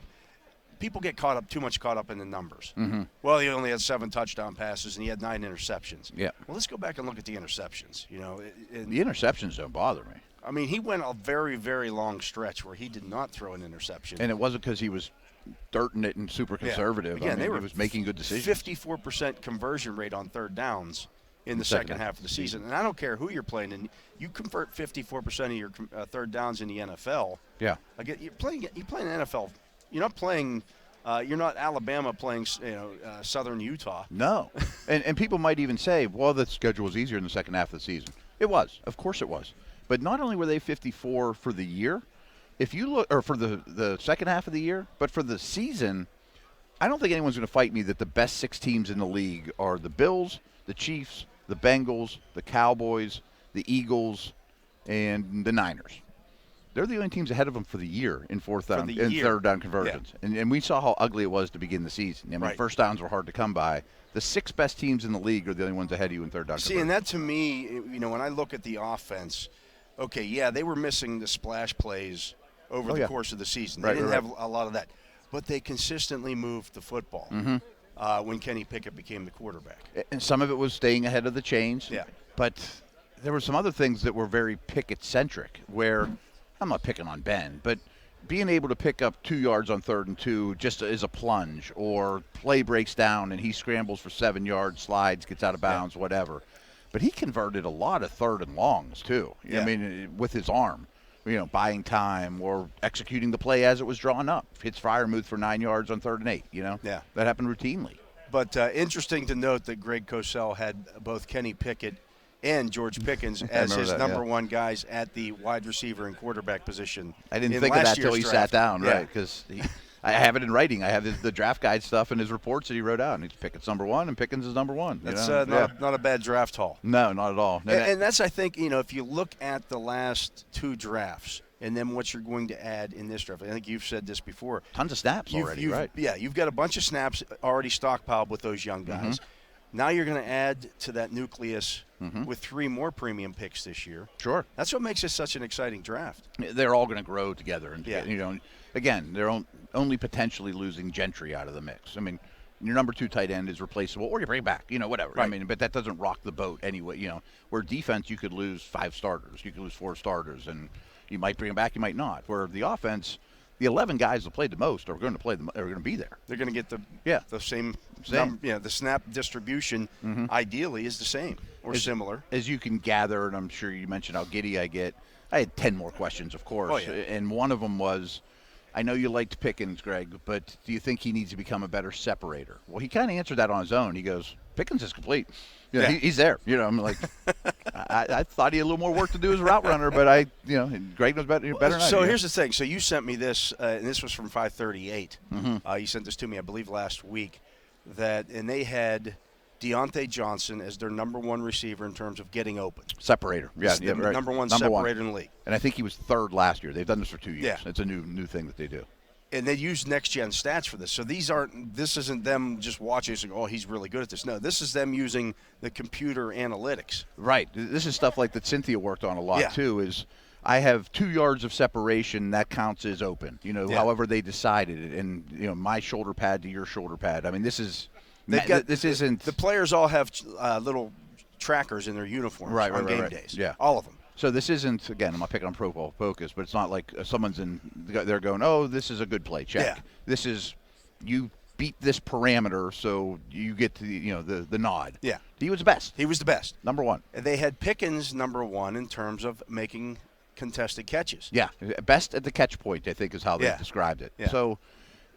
people get too much caught up in the numbers. Mm-hmm. Well, he only had 7 touchdown passes, and he had 9 interceptions. Yeah. Well, let's go back and look at the interceptions. The interceptions don't bother me. I mean, he went a very, very long stretch where he did not throw an interception. And it wasn't because he was dirting it and super conservative. Again, he was making good decisions. 54% conversion rate on third downs in the second half of the season. And I don't care who you're playing, and you convert 54% of your third downs in the NFL. Yeah. Again, you're playing NFL. You're not playing. You're not Alabama playing. Southern Utah. No. and people might even say, well, the schedule was easier in the second half of the season. It was. Of course it was. But not only were they 54 for the year, if you look, or for the second half of the year, but for the season, I don't think anyone's going to fight me that the best 6 teams in the league are the Bills, the Chiefs, the Bengals, the Cowboys, the Eagles, and the Niners. They're the only teams ahead of them for the year in third down conversions. Yeah. And we saw how ugly it was to begin the season. I mean, first downs were hard to come by. The 6 best teams in the league are the only ones ahead of you in third down conversions. See, and that to me, when I look at the offense, okay, yeah, they were missing the splash plays over the course of the season. They didn't have a lot of that. But they consistently moved the football when Kenny Pickett became the quarterback. And some of it was staying ahead of the chains. Yeah. But there were some other things that were very Pickett-centric, where I'm not picking on Ben, but being able to pick up 2 yards on 3rd and 2 just as a plunge, or play breaks down and he scrambles for 7 yards, slides, gets out of bounds, whatever. But he converted a lot of 3rd and longs, too. Yeah. I mean, with his arm. Buying time or executing the play as it was drawn up. Hits Freiermuth for 9 yards on 3rd and 8, Yeah. That happened routinely. But interesting to note that Greg Cosell had both Kenny Pickett and George Pickens as his number one guys at the wide receiver and quarterback position. I didn't think of that till he sat down, right? Because I have it in writing. I have the draft guide stuff and his reports that he wrote out. And he's Pickett's number 1 and Pickens is number 1. That's not a bad draft haul. No, not at all. And that's, I think, if you look at the last 2 drafts and then what you're going to add in this draft, I think you've said this before. Tons of snaps already, right? Yeah, you've got a bunch of snaps already stockpiled with those young guys. Now you're going to add to that nucleus with 3 more premium picks this year. Sure. That's what makes it such an exciting draft. They're all going to grow together. And, again, they're only potentially losing Gentry out of the mix. I mean, your number 2 tight end is replaceable, or you bring it back, whatever. Right. I mean, but that doesn't rock the boat anyway. Where defense, you could lose 5 starters. You could lose 4 starters, and you might bring them back, you might not. Where the offense, the 11 guys that played the most are going to be there. They're going to get the same. The snap distribution ideally is the same or similar. As you can gather, and I'm sure you mentioned how giddy I get. I had 10 more questions, of course. Oh, yeah. And one of them was, I know you liked Pickens, Greg, but do you think he needs to become a better separator? Well, he kind of answered that on his own. He goes, Pickens is complete. He's there. I'm like, I thought he had a little more work to do as a route runner, but Greg knows better than I do. So here's the thing. So you sent me this, and this was from 538. You sent this to me, I believe, last week. And they had Deontay Johnson as their number one receiver in terms of getting open. Separator. Yeah, He's the right. number one separator in the league. And I think he was third last year. They've done this for 2 years. Yeah. It's a new thing that they do. And they use next-gen stats for this. So this isn't them just watching and saying, oh, he's really good at this. No, this is them using the computer analytics. Right. This is stuff like that Cynthia worked on a lot, Yeah. too, is I have 2 yards of separation. That counts as open, however they decided it. And, my shoulder pad to your shoulder pad. I mean, this is – this isn't – The players all have little trackers in their uniforms on game days. Yeah. All of them. So this isn't, again, I'm not picking on Pro Football Focus, but it's not like someone's they're going, oh, this is a good play, check. Yeah. This is, you beat this parameter, so you get to, the nod. Yeah. He was the best. He was the best. Number one. They had Pickens number one in terms of making contested catches. Yeah. Best at the catch point, I think, is how they described it. Yeah. So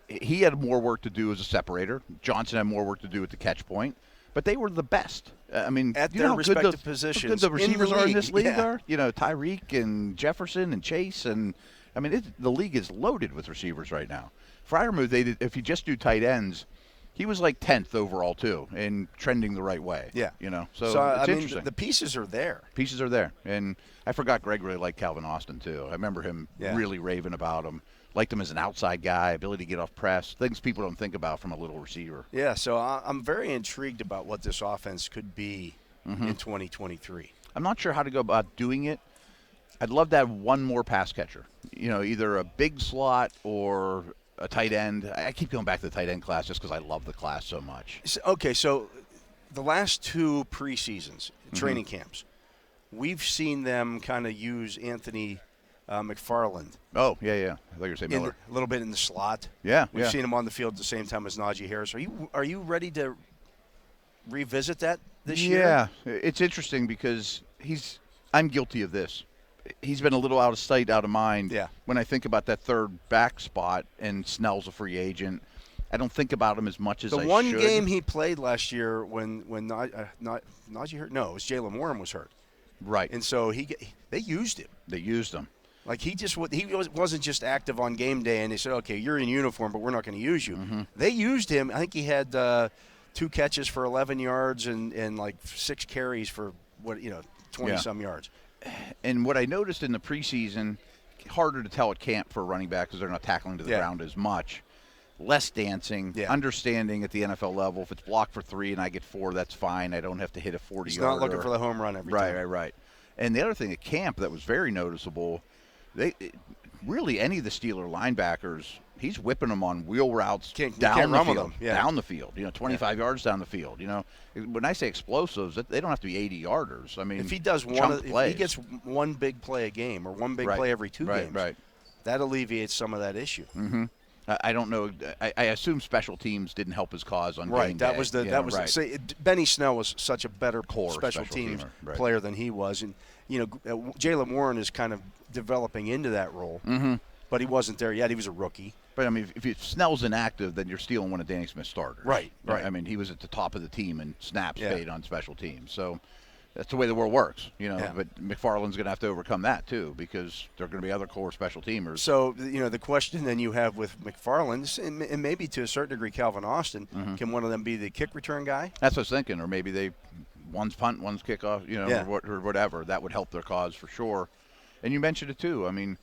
he had more work to do as a separator. Johnson had more work to do at the catch point. But they were the best. I mean, at you their know respective how positions. good the receivers are in this league yeah. are. Tyreek and Jefferson and Chase, and I mean, the league is loaded with receivers right now. Freiermuth, if you just do tight ends, he was like 10th overall too, and trending the right way. Yeah. So I it's mean, interesting. the pieces are there. Pieces are there, and I forgot Greg really liked Calvin Austin too. I remember him really raving about him. Liked him as an outside guy, ability to get off press, things people don't think about from a little receiver. Yeah, so I'm very intrigued about what this offense could be in 2023. I'm not sure how to go about doing it. I'd love to have one more pass catcher, either a big slot or a tight end. I keep going back to the tight end class just because I love the class so much. Okay, so the last 2 preseasons, training camps, we've seen them kind of use Anthony McFarland. Oh, yeah. I thought you were going to say Miller. A little bit in the slot. Yeah, We've seen him on the field at the same time as Najee Harris. Are you ready to revisit that this year? Yeah, it's interesting because I'm guilty of this. He's been a little out of sight, out of mind. Yeah. When I think about that third back spot and Snell's a free agent, I don't think about him as much as I should. The one game he played last year when Najee hurt, no, it was Jalen Warren was hurt. Right. And so they used him. They used him. Like he wasn't just active on game day, and they said, "Okay, you're in uniform, but we're not going to use you." They used him. I think he had 2 catches for 11 yards and like 6 carries for 20 some yards. And what I noticed in the preseason, harder to tell at camp for a running back because they're not tackling to the ground as much. Less dancing, understanding at the NFL level. If it's blocked for 3 and I get 4, that's fine. I don't have to hit a 40-yarder. He's not looking for the home run every time. Right. And the other thing at camp that was very noticeable, really any of the Steeler linebackers, he's whipping them on wheel routes down the field. Down the field, 25 yards down the field. When I say explosives, they don't have to be 80-yarders. I mean, if he does if he gets one big play a game or one big play every 2 games, that alleviates some of that issue. Mm-hmm. I don't know. I assume special teams didn't help his cause on game day. That was Benny Snell was such a better core special teams player than he was, and Jalen Warren is kind of developing into that role, but he wasn't there yet. He was a rookie. But I mean, if Snell's inactive, then you're stealing one of Danny Smith's starters. Right. I mean, he was at the top of the team and snaps paid on special teams. So that's the way the world works, But McFarland's going to have to overcome that too because there are going to be other core special teamers. So the question then you have with McFarland, and maybe to a certain degree Calvin Austin, can one of them be the kick return guy? That's what I was thinking, or maybe one's punt, one's kickoff, or whatever. That would help their cause for sure. And you mentioned it too. I mean,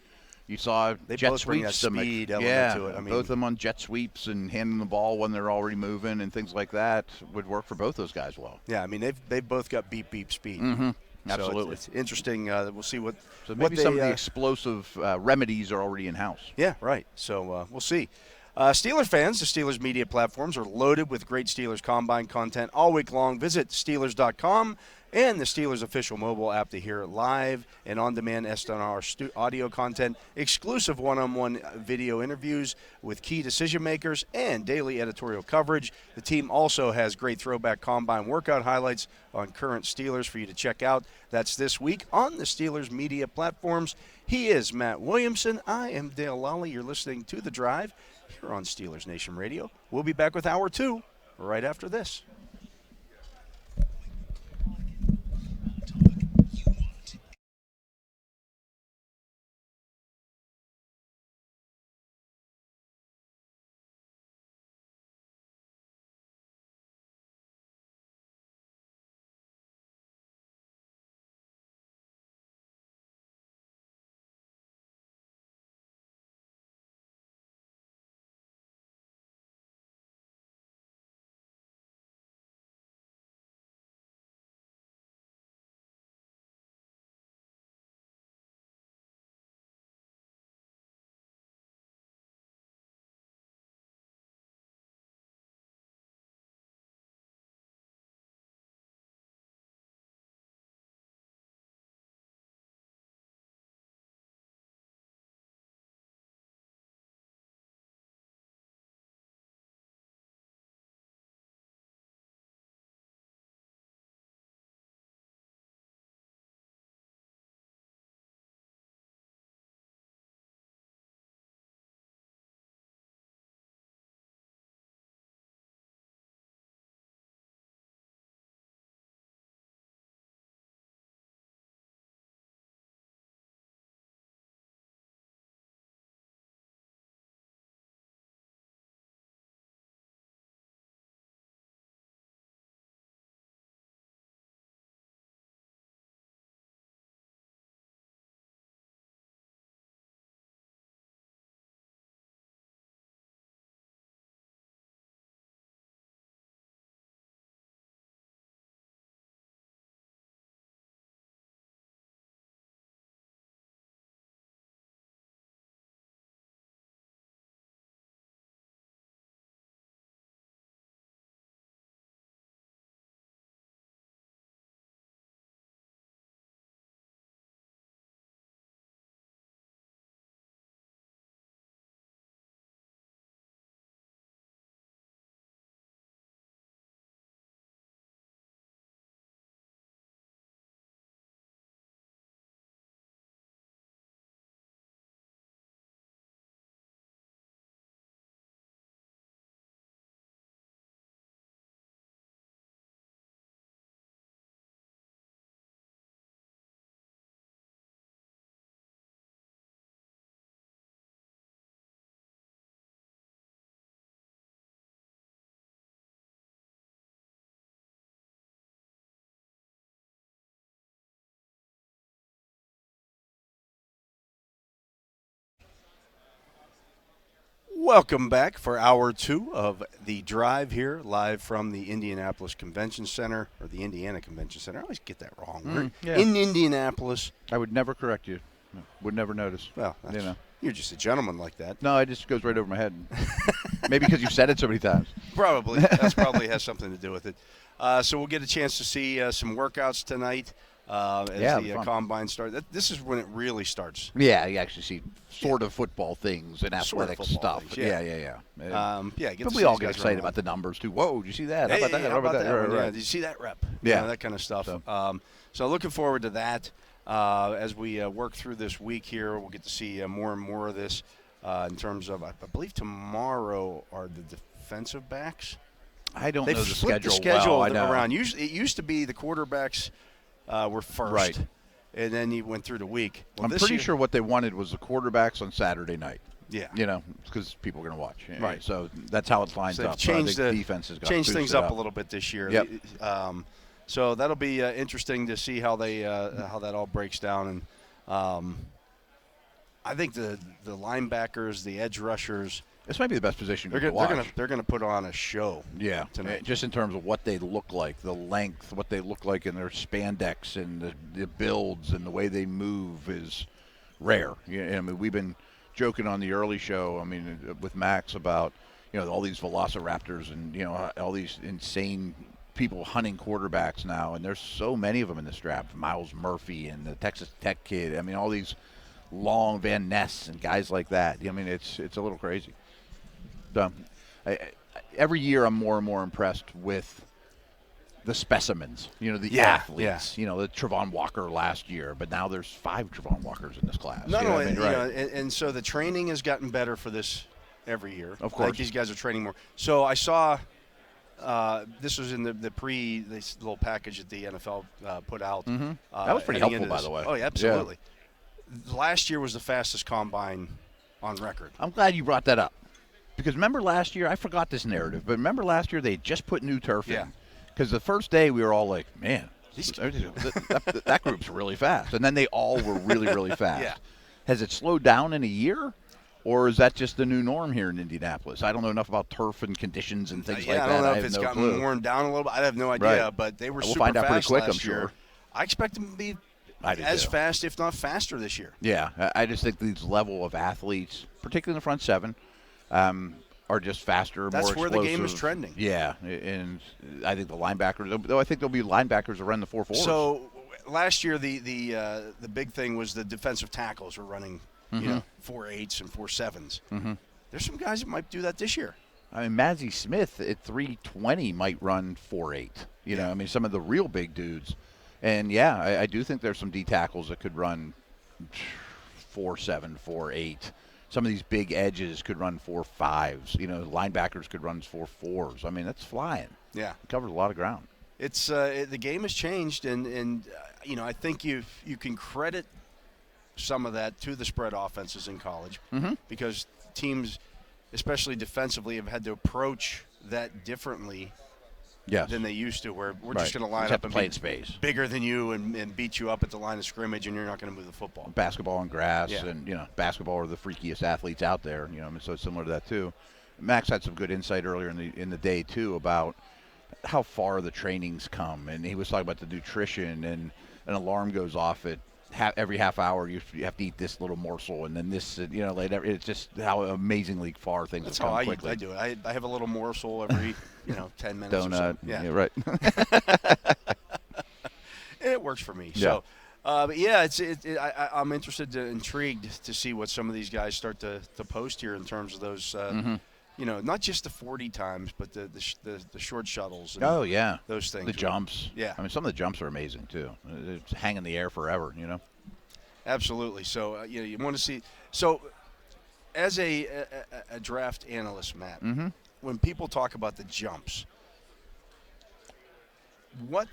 you saw they jet both bring that sweeps. Speed element to it. I mean, both of them on jet sweeps and handing the ball when they're already moving and things like that would work for both those guys well. Yeah, I mean they've both got beep speed. Absolutely, so it's interesting. We'll see what. So maybe some of the explosive remedies are already in house. Yeah, right. So we'll see. Steelers fans, the Steelers media platforms are loaded with great Steelers Combine content all week long. Visit Steelers.com and the Steelers official mobile app to hear live and on-demand SNR audio content, exclusive one-on-one video interviews with key decision makers, and daily editorial coverage. The team also has great throwback Combine workout highlights on current Steelers for you to check out. That's this week on the Steelers media platforms. He is Matt Williamson. I am Dale Lolley. You're listening to The Drive here on Steelers Nation Radio. We'll be back with Hour 2 right after this. Welcome back for hour 2 of The Drive here, live from the Indianapolis Convention Center, or the Indiana Convention Center. I always get that wrong. We're in Indianapolis. I would never correct you. Would never notice. Well, you're just a gentleman like that. No, it just goes right over my head. Maybe because you've said it so many times. Probably. That probably has something to do with it. So we'll get a chance to see some workouts tonight as the combine starts. This is when it really starts. Yeah, you actually see sort of football things and athletic stuff. Things, yeah. But we all get excited about the numbers, too. Whoa, did you see that? How about that? How about that? Right. Did you see that rep? Yeah. That kind of stuff. So looking forward to that. As we work through this week here, we'll get to see more and more of this in terms of, I believe tomorrow are the defensive backs. I don't know the schedule. They've flipped the schedule well, around. Usually, it used to be the quarterbacks were first. Right. And then you went through the week. Well, I'm pretty sure what they wanted was the quarterbacks on Saturday night. Yeah. Because people are going to watch. Right. So that's how it lines up. Changed the defenses got changed things up a little bit this year. Yep. So that'll be interesting to see how they how that all breaks down. And I think the linebackers, the edge rushers, this might be the best position to watch. They're going to put on a show. Yeah, tonight. Just in terms of what they look like, the length, what they look like in their spandex, and the builds, and the way they move is rare. I mean, we've been joking on the early show. I mean, with Max about all these velociraptors and all these insane people hunting quarterbacks now, and there's so many of them in this draft. Miles Murphy and the Texas Tech kid. I mean, all these long Van Ness and guys like that. I mean, it's a little crazy. Every year I'm more and more impressed with the specimens, the athletes. The Trevon Walker last year, but now there's 5 Trevon Walkers in this class. Not only, and so the training has gotten better for this every year. Of course. I think these guys are training more. So I saw this was in this little package that the NFL put out. Mm-hmm. That was pretty helpful, by the way. Oh, yeah, absolutely. Yeah. Last year was the fastest combine on record. I'm glad you brought that up. Because remember last year, I forgot this narrative, but remember last year they had just put new turf in. Because the first day we were all like, man, that group's really fast. And then they all were really, really fast. Yeah. Has it slowed down in a year? Or is that just the new norm here in Indianapolis? I don't know enough about turf and conditions and things like that. I don't know if it's gotten worn down a little bit. I have no idea, but they were super fast find out pretty quick, last I'm sure. year. I expect them to be as fast, if not faster, this year. Yeah, I just think these level of athletes, particularly in the front 7, are just faster, more explosive. That's where the game is trending. Yeah, and I think the linebackers, though I think there'll be linebackers around the 4.4s. So last year the big thing was the defensive tackles were running 4.8s and 4.7s. Mm-hmm. There's some guys that might do that this year. I mean, Mazzie Smith at 320 might run 4.8. I mean, some of the real big dudes. And, I do think there's some D tackles that could run 4.7, 4.8. Some of these big edges could run 4.5s. Linebackers could run 4.4s. I mean, that's flying. Yeah. It covers a lot of ground. It's the game has changed, and I think you can credit some of that to the spread offenses in college because teams, especially defensively, have had to approach that differently than they used to, where we're just going to line up and play be in space, bigger than you and beat you up at the line of scrimmage, and you're not going to move the football. Basketball on grass, and basketball are the freakiest athletes out there. So it's similar to that too. Max had some good insight earlier in the day too about how far the trainings come, and he was talking about the nutrition, and an alarm goes off at every half hour. You have to eat this little morsel, and then this, later. It's just how amazingly far things have come quickly. That's how I do it. I have a little morsel every 10 minutes. Donut. Or so. Yeah, right. And it works for me. Yeah. So, I'm intrigued to see what some of these guys start to post here in terms of those. Not just the 40 times, but the short shuttles. And those things. The jumps. Yeah. I mean, some of the jumps are amazing too. It's hang in the air forever. Absolutely. So you want to see. So, as a draft analyst, Matt, when people talk about the jumps, what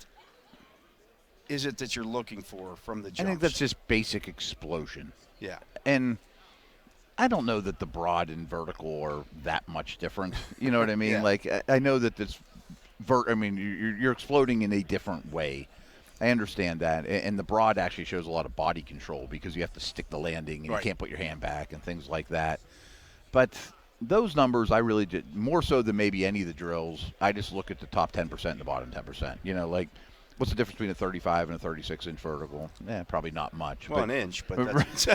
is it that you're looking for from the jumps? I think that's just basic explosion. Yeah. And I don't know that the broad and vertical are that much different. You know what I mean? Yeah. Like, I know that this you're exploding in a different way. I understand that. And the broad actually shows a lot of body control because you have to stick the landing and you can't put your hand back and things like that. But those numbers, I really did more so than maybe any of the drills. I just look at the top 10% and the bottom 10%. You know, like what's the difference between a 35 and a 36-inch vertical? Probably not much. Well, an inch, but that's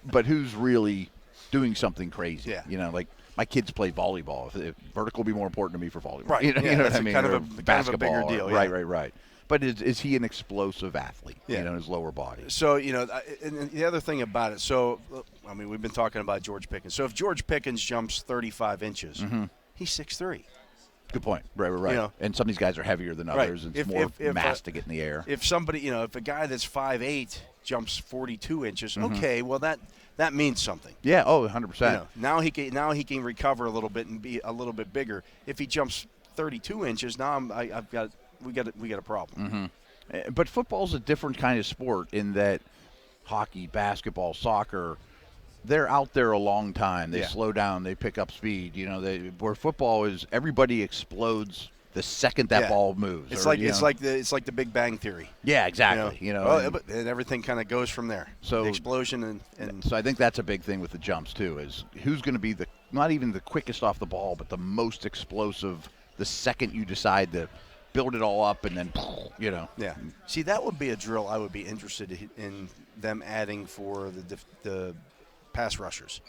but who's really doing something crazy? Yeah. You know, like my kids play volleyball. If vertical would be more important to me for volleyball. Right. You know, Yeah, you know that's what I mean? kind of Or a bigger basketball. deal. Right, Yeah. right. But is he an explosive athlete? Yeah. You know, in his lower body. So, you know, and the other thing about it, so, I mean, we've been talking about George Pickens. So if George Pickens jumps 35 inches, he's 6'3". Good point. Right. You know, and some of these guys are heavier than others. And it's more mass to get in the air. If somebody, you know, if a guy that's 5'8" jumps 42 inches, okay, well, that means something. Yeah. Oh, 100%. You know, now he can recover a little bit and be a little bit bigger. If he jumps 32 inches, now we got a problem. But football's a different kind of sport in that hockey, basketball, soccer, they're out there a long time. They slow down. They pick up speed. You know, where football is, everybody explodes the second that ball moves. It's like the Big Bang Theory. Yeah, exactly. You know, and everything kind of goes from there. So the explosion and so I think that's a big thing with the jumps too. Is who's going to be not even the quickest off the ball, but the most explosive the second you decide to build it all up and then, you know. Yeah. See, that would be a drill I would be interested in them adding for the pass rushers.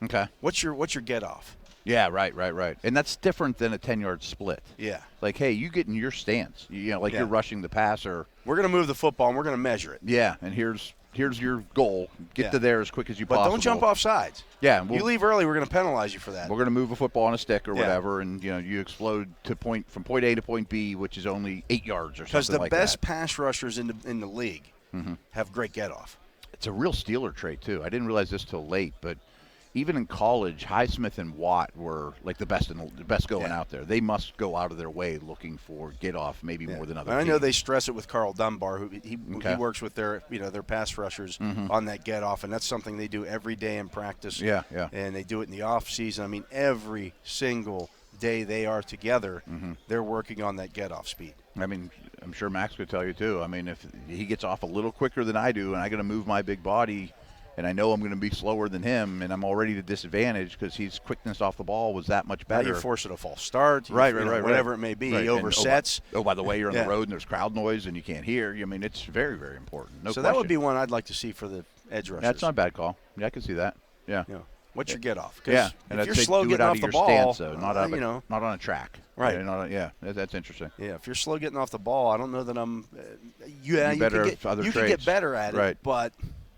Okay. What's your get off? Yeah, right. And that's different than a 10-yard split. Yeah. Like, hey, you get in your stance. You know, like you're rushing the passer. We're going to move the football and we're going to measure it. Yeah, and here's your goal. Get to there as quick as you possible. But don't jump off sides. Yeah. You leave early, we're going to penalize you for that. We're going to move a football on a stick or whatever, and, you know, you explode from point A to point B, which is only 8 yards or something like that. Because the best pass rushers in the league have great get-off. It's a real Steeler trait, too. I didn't realize this till late, but even in college, Highsmith and Watt were like the best going out there. They must go out of their way looking for get off, maybe more than other teams. I know they stress it with Carl Dunbar, who he works with their pass rushers on that get off, and that's something they do every day in practice. Yeah. And they do it in the off season. I mean, every single day they are together, they're working on that get off speed. I mean, I'm sure Max could tell you too. I mean, if he gets off a little quicker than I do, and I got to move my big body, and I know I'm going to be slower than him, and I'm already at a disadvantage because his quickness off the ball was that much better. Now you're forcing a false start. Right. Whatever it may be. He oversets. By the way, you're on the road and there's crowd noise and you can't hear. I mean, it's very, very important. No question. That would be one I'd like to see for the edge rushers. That's not a bad call. Yeah, I can see that. Yeah. What's your get off? Yeah. And if you're slow getting off the ball, stance, though, not on a track. Right. That's interesting. Yeah. If you're slow getting off the ball, I don't know that I'm. You could get better at it, but.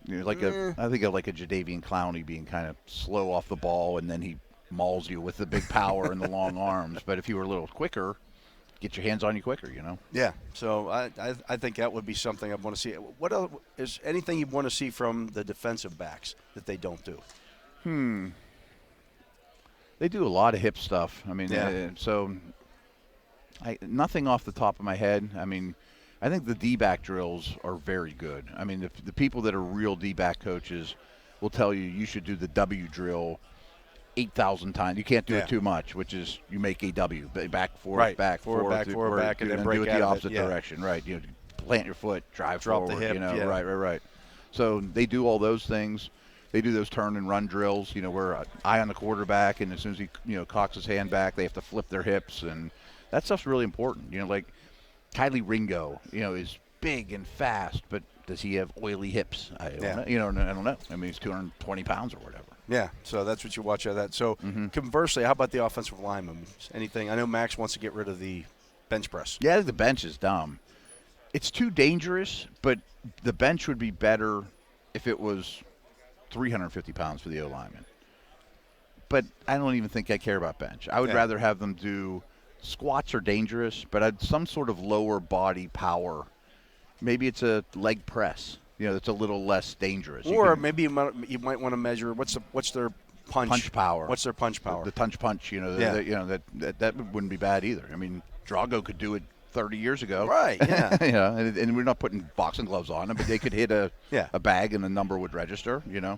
You know, I think of like a Jadeveon Clowney being kind of slow off the ball, and then he mauls you with the big power and the long arms. But if you were a little quicker, get your hands on you quicker, you know. Yeah. So I think that would be something I want to see. What else, is anything you want to see from the defensive backs that they don't do? They do a lot of hip stuff. I mean, nothing off the top of my head. I mean, I think the D-back drills are very good. I mean, the people that are real D-back coaches will tell you should do the W drill 8,000 times. You can't do it too much, which is you make a W, back, forward, back, forward, back, and then break do it out the of opposite direction. Right. You know, plant your foot, drop forward. The hip. You know, right. So they do all those things. They do those turn and run drills. You know, where eye on the quarterback, and as soon as he cocks his hand back, they have to flip their hips, and that stuff's really important. You know, like Kylie Ringo, is big and fast, but does he have oily hips? I don't know. I mean, he's 220 pounds or whatever. Yeah, so that's what you watch out of that. So conversely, how about the offensive lineman? Anything? I know Max wants to get rid of the bench press. Yeah, I think the bench is dumb. It's too dangerous, but the bench would be better if it was 350 pounds for the O-lineman. But I don't even think I care about bench. I would rather have them do squats are dangerous, but some sort of lower body power. Maybe it's a leg press. That's a little less dangerous. Or maybe you might want to measure what's their punch power. What's their punch power? The punch. That wouldn't be bad either. I mean, Drago could do it 30 years ago. Right. Yeah. And we're not putting boxing gloves on them, but they could hit a bag and the number would register. Yeah.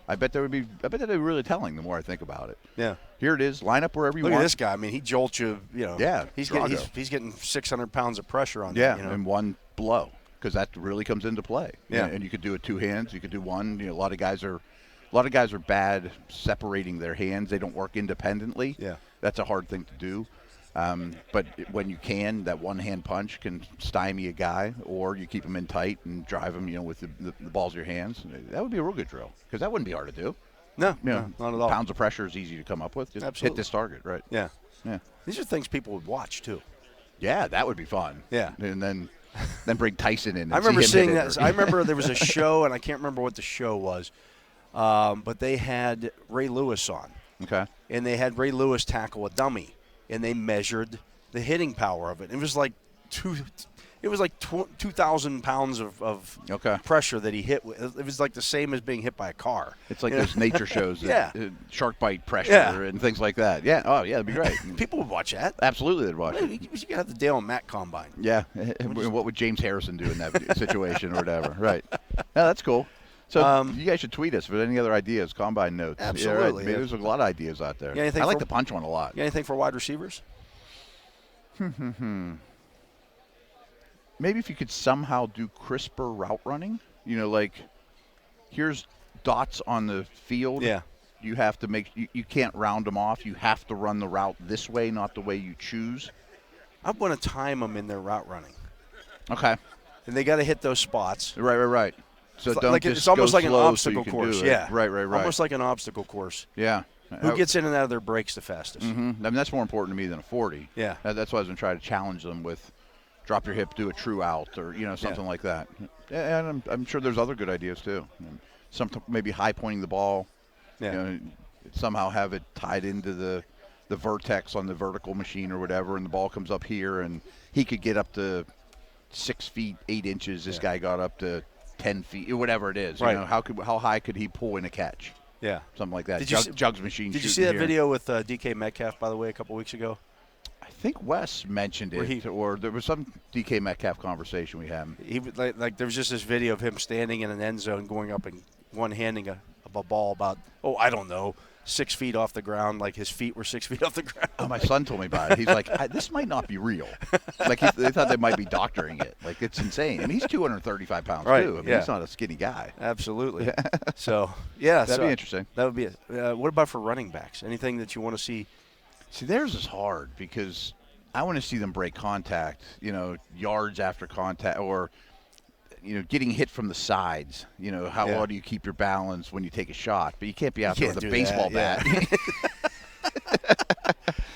I bet that would be really telling the more I think about it. Yeah. Here it is. Line up wherever you want. want. Look at this guy. I mean, he jolts you. Yeah. He's getting 600 pounds of pressure on. Yeah. In one blow, because that really comes into play. Yeah. And you could do it two hands. You could do one. A lot of guys are A lot of guys are bad separating their hands. They don't work independently. Yeah. That's a hard thing to do. But when you can, that one-hand punch can stymie a guy, or you keep him in tight and drive him, with the balls of your hands. That would be a real good drill, because that wouldn't be hard to do. No, not at all. Pounds of pressure is easy to come up with. Just Absolutely. hit this target, right? Yeah. Yeah. These are things people would watch, too. Yeah, that would be fun. Yeah. And then bring Tyson in. And I remember see him seeing hit it. that. I remember there was a show, and I can't remember what the show was, but they had Ray Lewis on. Okay. And they had Ray Lewis tackle a dummy, and they measured the hitting power of it. It was like 2,000 pounds of Okay. pressure that he hit. It was like the same as being hit by a car. It's like those nature shows, that, Yeah. shark bite pressure Yeah. and things like that. Yeah. Oh, yeah, that'd be great. People would watch that. Absolutely, they'd watch it. We should have the Dale and Matt combine. Yeah. What would James Harrison do in that situation or whatever? Right. Yeah, that's cool. So you guys should tweet us with any other ideas, combine notes. Absolutely. Yeah, right. Maybe there's a lot of ideas out there. Yeah, anything I like for- the punch one a lot. You got anything for wide receivers? Maybe if you could somehow do crisper route running, like here's dots on the field. Yeah. You have to you can't round them off. You have to run the route this way, not the way you choose. I want to time them in their route running. Okay. And they got to hit those spots. Right. So don't like just it's almost go like an slow obstacle so you can course. do it. Yeah. Right. Almost like an obstacle course. Yeah. Who gets in and out of their breaks the fastest? I mean, that's more important to me than a 40. Yeah. That's why I was going to try to challenge them with drop your hip, do a true out, or something like that. Yeah, and I'm sure there's other good ideas too. Maybe high pointing the ball. Yeah. Somehow have it tied into the vertex on the vertical machine or whatever, and the ball comes up here, and he could get up to 6 feet 8 inches. This guy got up to 10 feet, whatever it is. Right. How high could he pull in a catch? Yeah. Something like that. Did you see- Jugs machine. Did you shooting see that here. video with DK Metcalf, by the way, a couple weeks ago? I think Wes mentioned Where it, or there was some DK Metcalf conversation we had. He was like there was just this video of him standing in an end zone, going up and one-handing a ball about, I don't know, 6 feet off the ground, like his feet were 6 feet off the ground. Oh, my son told me about it. He's like, this might not be real. Like they thought they might be doctoring it. Like it's insane. I mean, he's 235 pounds Right, too. I mean, yeah. he's not a skinny guy. Absolutely. So, yeah. That'd be interesting. That would be it. What about for running backs? Anything that you want to see? See, theirs is hard because I want to see them break contact, yards after contact, or, getting hit from the sides. How well do you keep your balance when you take a shot? But you can't be out there with a baseball bat.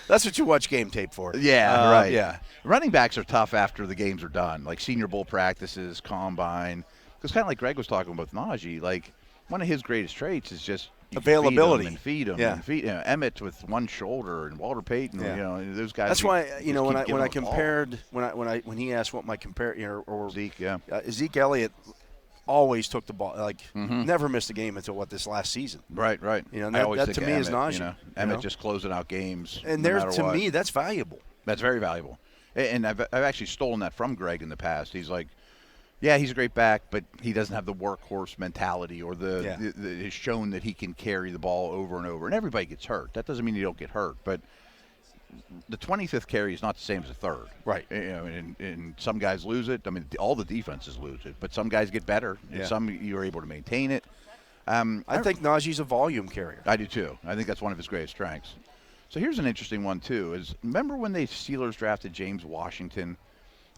That's what you watch game tape for. Yeah, right. Yeah. Running backs are tough after the games are done, like Senior Bowl practices, combine. Because kind of like Greg was talking about with Najee, like one of his greatest traits is just you can availability. feed him Yeah. and feed him. Emmett with one shoulder and Walter Payton, those guys. That's why just when keep I giving them the ball. compared when he asked what my or Zeke, yeah. Zeke Elliott always took the ball, never missed a game until this last season. Right. I always that think to of me is Emmett, Najee. Emmett just closing out games. And no there's matter to what. me that's valuable. That's very valuable. And I've actually stolen that from Greg in the past. He's like, yeah, he's a great back, but he doesn't have the workhorse mentality or has shown that he can carry the ball over and over. And everybody gets hurt. That doesn't mean you don't get hurt, but the 25th carry is not the same as a third. Right. And some guys lose it. I mean, all the defenses lose it, but some guys get better. And some you're able to maintain it. I think Najee's a volume carrier. I do too. I think that's one of his greatest strengths. So here's an interesting one too. Is remember when the Steelers drafted James Washington?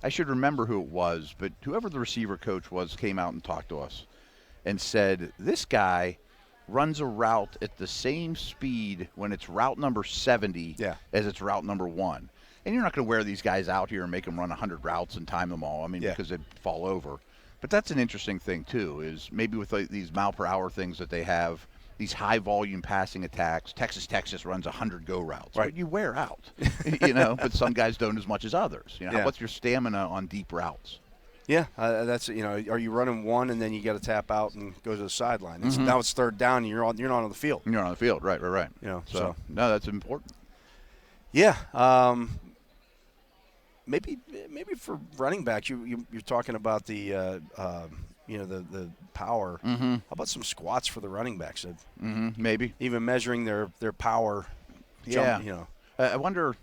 I should remember who it was, but whoever the receiver coach was came out and talked to us and said, this guy runs a route at the same speed when it's route number 70 as it's route number 1. And you're not going to wear these guys out here and make them run 100 routes and time them all. I mean, because they'd fall over. But that's an interesting thing, too, is maybe with these mile per hour things that they have, these high volume passing attacks. Texas runs 100 go routes. Right. But you wear out, but some guys don't as much as others. What's your stamina on deep routes? Yeah, that's are you running one and then you got to tap out and go to the sideline? Now it's third down and you're not on the field. You're on the field, right. So no, that's important. Yeah, maybe for running backs, you're talking about the the power. Mm-hmm. How about some squats for the running backs? Maybe Even measuring their power. Yeah. Jump, I wonder,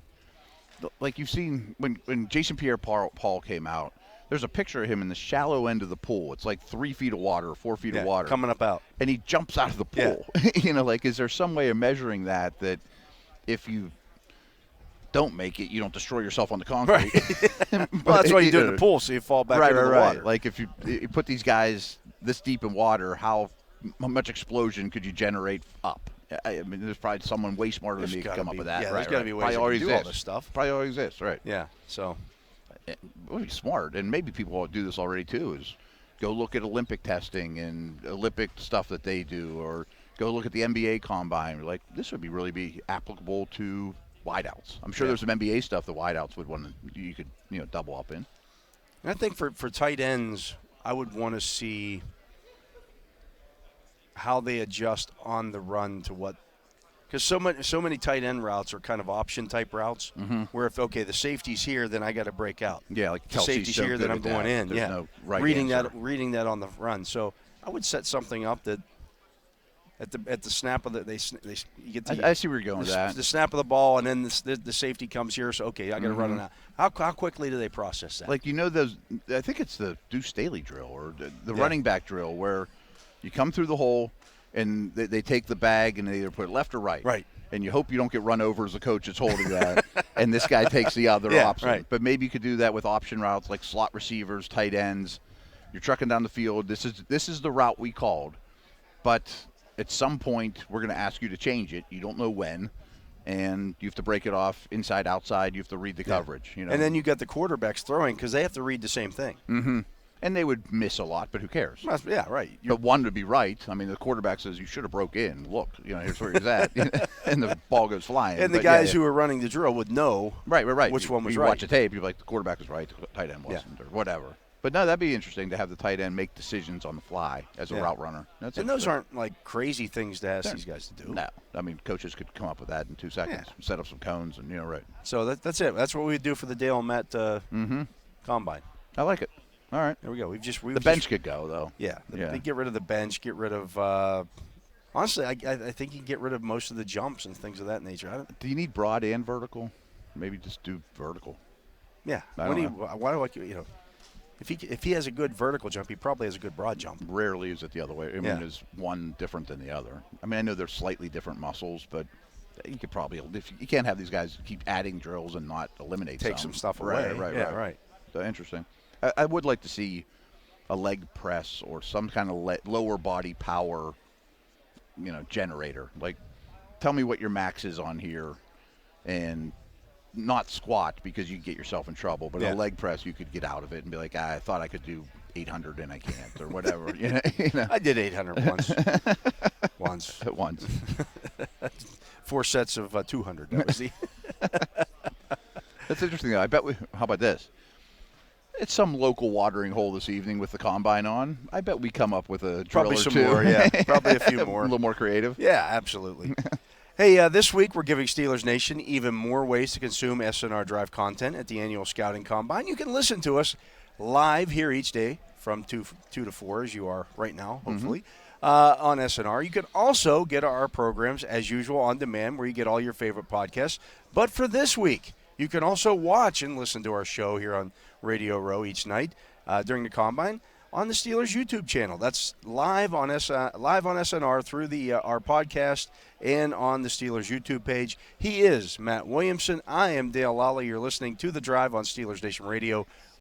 like you've seen when Jason Pierre-Paul came out, There's a picture of him in the shallow end of the pool. It's like 3 feet of water or 4 feet of water. Coming up out. And he jumps out of the pool. Yeah. Like, is there some way of measuring that if you don't make it, you don't destroy yourself on the concrete? Right. Well, that's why you do it in the pool, so you fall back into the water. Like, if you put these guys this deep in water, how much explosion could you generate up? I mean, there's probably someone way smarter than me to come up with that. Yeah, right, there's got to be ways to do all this stuff. Probably already exists, right? Yeah, so. It would be smart, and maybe people will do this already too, is go look at Olympic testing and Olympic stuff that they do, or go look at the NBA combine. Like, this would really be applicable to wideouts. I'm sure there's some NBA stuff that wideouts would want to, you could, double up in. And I think for tight ends, I would want to see how they adjust on the run to what. Because so many tight end routes are kind of option type routes, where if the safety's here, then I got to break out. Yeah, like the safety's here, then I'm going in. There's yeah, no right reading answer. reading that on the run. So I would set something up that at the snap of you get I see where you're going with that. The snap of the ball, and then the safety comes here. So I got to run it out. How quickly do they process that? Like, those. I think it's the Deuce Staley drill or the running back drill where you come through the hole. And they take the bag and they either put it left or right. Right. And you hope you don't get run over as the coach is holding that. And this guy takes the other option. Right. But maybe you could do that with option routes like slot receivers, tight ends. You're trucking down the field. This is the route we called. But at some point, we're going to ask you to change it. You don't know when. And you have to break it off inside, outside. You have to read the coverage. And then you got the quarterbacks throwing because they have to read the same thing. Mm-hmm. And they would miss a lot, but who cares? Yeah, right. But one would be right. I mean, the quarterback says you should have broke in. Look, here's where he's at, and the ball goes flying. And the guys who are running the drill would know, right, which one was you right. Watch the tape, you're like, the quarterback was right, the tight end wasn't, or whatever. But no, that'd be interesting to have the tight end make decisions on the fly as a route runner. And those aren't like crazy things to ask these guys to do. No, I mean, coaches could come up with that in 2 seconds, set up some cones, and right. So that's it. That's what we do for the Dale and Matt combine. I like it. All right. There we go. The bench could go, though. Yeah. They get rid of the bench, get rid of honestly, I think you can get rid of most of the jumps and things of that nature. Do you need broad and vertical? Maybe just do vertical. Yeah. Why do I if he has a good vertical jump, he probably has a good broad jump. Rarely is it the other way. I mean, is one different than the other? I mean, I know they're slightly different muscles, but you could probably you can't have these guys keep adding drills and not eliminate some stuff away. Right. So interesting. I would like to see a leg press or some kind of lower body power, generator. Like, tell me what your max is on here, and not squat because you get yourself in trouble, but a leg press you could get out of it and be like, I thought I could do 800 and I can't, or whatever. I did 800 once. Once. 4 sets of 200. That was the. That's interesting, though. I bet how about this? It's some local watering hole this evening with the combine on. I bet we come up with a drill probably or some two. More, yeah. Probably a few more. A little more creative. Yeah, absolutely. Hey, this week we're giving Steelers Nation even more ways to consume SNR Drive content at the annual Scouting Combine. You can listen to us live here each day from 2 to 4, as you are right now, hopefully, on SNR. You can also get our programs, as usual, on demand, where you get all your favorite podcasts. But for this week, you can also watch and listen to our show here on Radio Row each night during the Combine on the Steelers YouTube channel. That's live on SNR through the our podcast and on the Steelers YouTube page. He is Matt Williamson. I am Dale Lolley. You're listening to The Drive on Steelers Nation Radio.